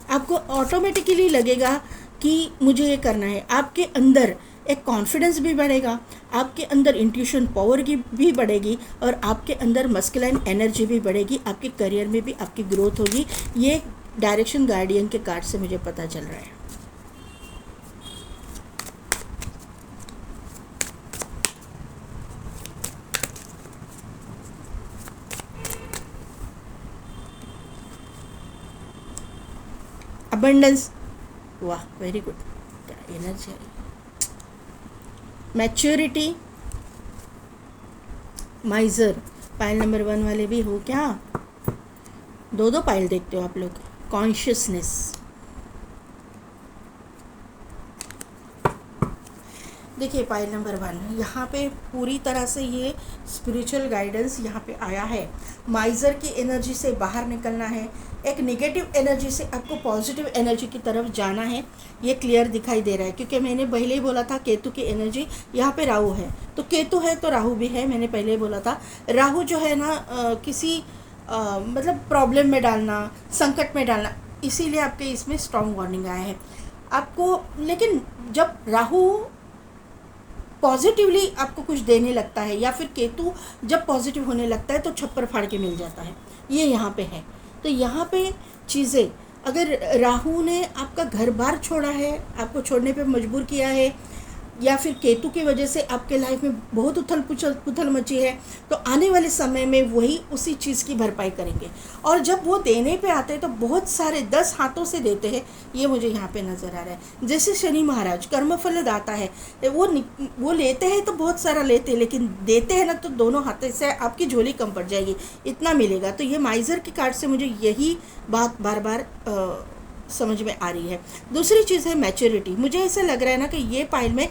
आपको ऑटोमेटिकली लगेगा कि मुझे ये करना है। आपके अंदर एक कॉन्फिडेंस भी बढ़ेगा, आपके अंदर इंट्यूशन पावर की भी बढ़ेगी, और आपके अंदर मस्कुलाइन एनर्जी भी बढ़ेगी, आपके करियर में भी आपकी ग्रोथ होगी। ये डायरेक्शन गार्डियन के कार्ड से मुझे पता चल रहा है। अबंडेंस, वाह वेरी गुड, क्या एनर्जी है। मैच्योरिटी, माइजर, पाइल नंबर 1 वाले भी हो क्या? दो पाइल देखते हो आप लोग। कॉन्शियसनेस, देखिए पाइल नंबर 1 यहाँ पे पूरी तरह से ये स्पिरिचुअल गाइडेंस यहाँ पे आया है। माइजर की एनर्जी से बाहर निकलना है, एक नेगेटिव एनर्जी से आपको पॉजिटिव एनर्जी की तरफ जाना है, ये क्लियर दिखाई दे रहा है। क्योंकि मैंने पहले ही बोला था केतु की एनर्जी, यहाँ पे राहु है, तो केतु है तो राहु भी है। मैंने पहले ही बोला था राहु जो है ना किसी मतलब प्रॉब्लम में डालना, संकट में डालना, इसीलिए आपके इसमें स्ट्रॉन्ग वार्निंग आया है आपको। लेकिन जब राहु पॉजिटिवली आपको कुछ देने लगता है, या फिर केतु जब पॉजिटिव होने लगता है, तो छप्पर फाड़ के मिल जाता है, ये यहाँ पे है। तो यहाँ पे चीज़ें, अगर राहु ने आपका घर बार छोड़ा है, आपको छोड़ने पे मजबूर किया है, या फिर केतु की वजह से आपके लाइफ में बहुत उथल मची है, तो आने वाले समय में वही उसी चीज़ की भरपाई करेंगे। और जब वो देने पे आते हैं तो बहुत सारे 10 हाथों से देते हैं, ये मुझे यहाँ पे नज़र आ रहा है। जैसे शनि महाराज कर्मफल दाता है, वो लेते हैं तो बहुत सारा लेते हैं, लेकिन देते हैं ना तो दोनों हाथों से आपकी झोली कम पड़ जाएगी, इतना मिलेगा। तो ये माइजर के कार्ड से मुझे यही बात बार बार समझ में आ रही है। दूसरी चीज़ है मैच्योरिटी। मुझे ऐसा लग रहा है ना कि ये पाइल में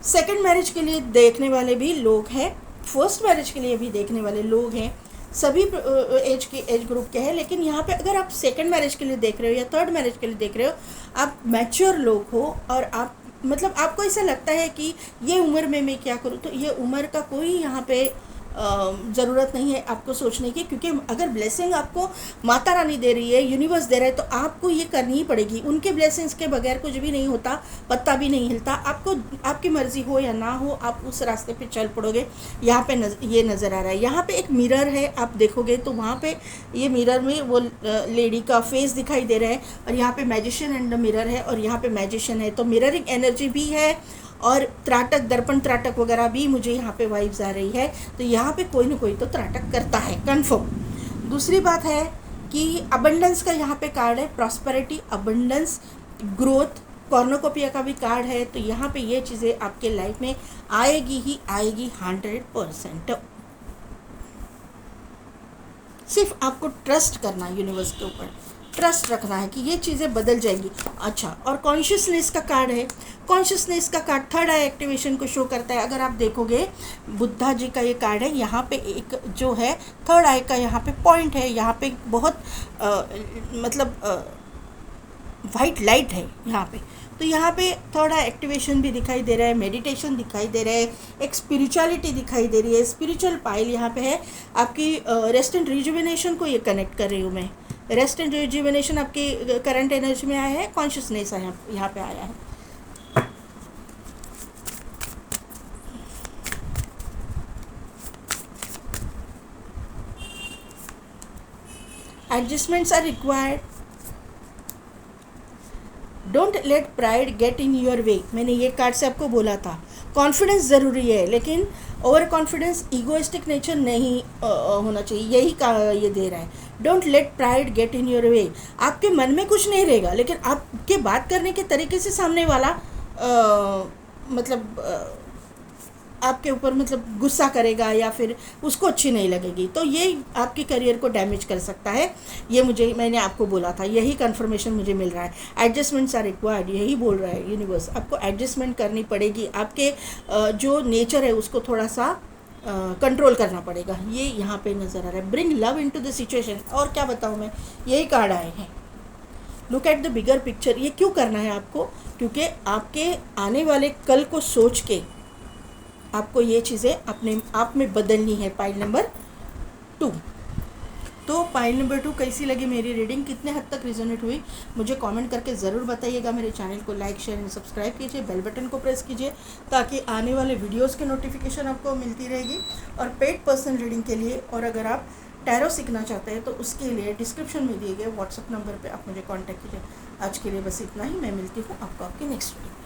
सेकंड मैरिज के लिए देखने वाले भी लोग हैं, फर्स्ट मैरिज के लिए भी देखने वाले लोग हैं, सभी एज ग्रुप के हैं। लेकिन यहाँ पे अगर आप सेकंड मैरिज के लिए देख रहे हो या थर्ड मैरिज के लिए देख रहे हो, आप मैच्योर लोग हो, और आप मतलब आपको ऐसा लगता है कि ये उम्र में मैं क्या करूँ, तो ये उम्र का कोई यहाँ पे ज़रूरत नहीं है आपको सोचने की। क्योंकि अगर ब्लेसिंग आपको माता रानी दे रही है, यूनिवर्स दे रहा है, तो आपको ये करनी ही पड़ेगी। उनके ब्लेसिंग्स के बगैर कुछ भी नहीं होता, पत्ता भी नहीं हिलता। आपको आपकी मर्जी हो या ना हो, आप उस रास्ते पे चल पड़ोगे। यहाँ पे ये नज़र आ रहा है। यहाँ पे एक मिरर है, आप देखोगे तो वहाँ पे ये मिरर में वो लेडी का फेस दिखाई दे रहा है, और यहाँ पे मैजिशियन एंड मिरर है, और यहाँ पे मैजिशियन है, तो मिररिंग एनर्जी भी है, और त्राटक, दर्पण त्राटक वगैरह भी मुझे यहाँ पे वाइब्स आ रही है। तो यहाँ पे कोई ना कोई तो त्राटक करता है कंफर्म। दूसरी बात है कि अबंडेंस का यहाँ पे कार्ड है, प्रॉस्पेरिटी, अबंडेंस, ग्रोथ, कॉर्नोकोपिया का भी कार्ड है। तो यहाँ पे ये चीज़ें आपके लाइफ में आएगी ही आएगी 100%। सिर्फ आपको ट्रस्ट करना है, यूनिवर्स के ऊपर ट्रस्ट रखना है कि ये चीज़ें बदल जाएंगी। अच्छा, और कॉन्शियसनेस का कार्ड है। कॉन्शियसनेस का कार्ड थर्ड आई एक्टिवेशन को शो करता है। अगर आप देखोगे बुद्धा जी का ये कार्ड है, यहाँ पे एक जो है थर्ड आई का यहाँ पे पॉइंट है, यहाँ पे बहुत मतलब वाइट लाइट है यहाँ पे। तो यहाँ पे थर्ड आई एक्टिवेशन भी दिखाई दे रहा है, मेडिटेशन दिखाई दे रहा है, एक स्पिरिचुअलिटी दिखाई दे रही है। स्पिरिचुअल पाइल यहाँ पे है, आपकी रेस्ट एंड रिजुविनेशन को ये कनेक्ट कर रही हूँ मैं। रेस्ट एंड रिजुविनेशन आपकी करंट एनर्जी में आया है, कॉन्शियसनेस यहाँ पे आया है। Adjustments are required, don't let pride get in your way. मैंने ये कार्ड से आपको बोला था कॉन्फिडेंस ज़रूरी है, लेकिन ओवर कॉन्फिडेंस, ईगोइस्टिक नेचर नहीं होना चाहिए, यही का ये दे रहा है। Don't let pride get in your वे। आपके मन में कुछ नहीं रहेगा, लेकिन आपके बात करने के तरीके से सामने वाला मतलब आपके ऊपर मतलब गुस्सा करेगा, या फिर उसको अच्छी नहीं लगेगी, तो ये आपके करियर को डैमेज कर सकता है। ये मैंने आपको बोला था, यही कंफर्मेशन मुझे मिल रहा है। एडजस्टमेंट्स आर रिक्वायर्ड, यही बोल रहा है यूनिवर्स। आपको एडजस्टमेंट करनी पड़ेगी, आपके जो नेचर है उसको थोड़ा सा कंट्रोल करना पड़ेगा, ये यहाँ पे नज़र आ रहा है। Bring love into the situation, और क्या बताऊँ मैं, यही कार्ड आए हैं। Look at the bigger picture. ये क्यों करना है आपको? क्योंकि आपके आने वाले कल को सोच के आपको ये चीज़ें अपने आप में बदलनी है। पाइल नंबर 2, तो पाइल नंबर 2 कैसी लगी मेरी रीडिंग, कितने हद तक रिजोनेट हुई, मुझे कमेंट करके ज़रूर बताइएगा। मेरे चैनल को लाइक शेयर एंड सब्सक्राइब कीजिए, बेल बटन को प्रेस कीजिए ताकि आने वाले वीडियोस के नोटिफिकेशन आपको मिलती रहेगी। और पेड पर्सनल रीडिंग के लिए और अगर आप टैरो सीखना चाहते हैं तो उसके लिए डिस्क्रिप्शन में दिए गए व्हाट्सअप नंबर पर आप मुझे कॉन्टैक्ट कीजिए। आज के लिए बस इतना ही, मैं मिलती हूँ आपको आपकी नेक्स्ट वीडियो।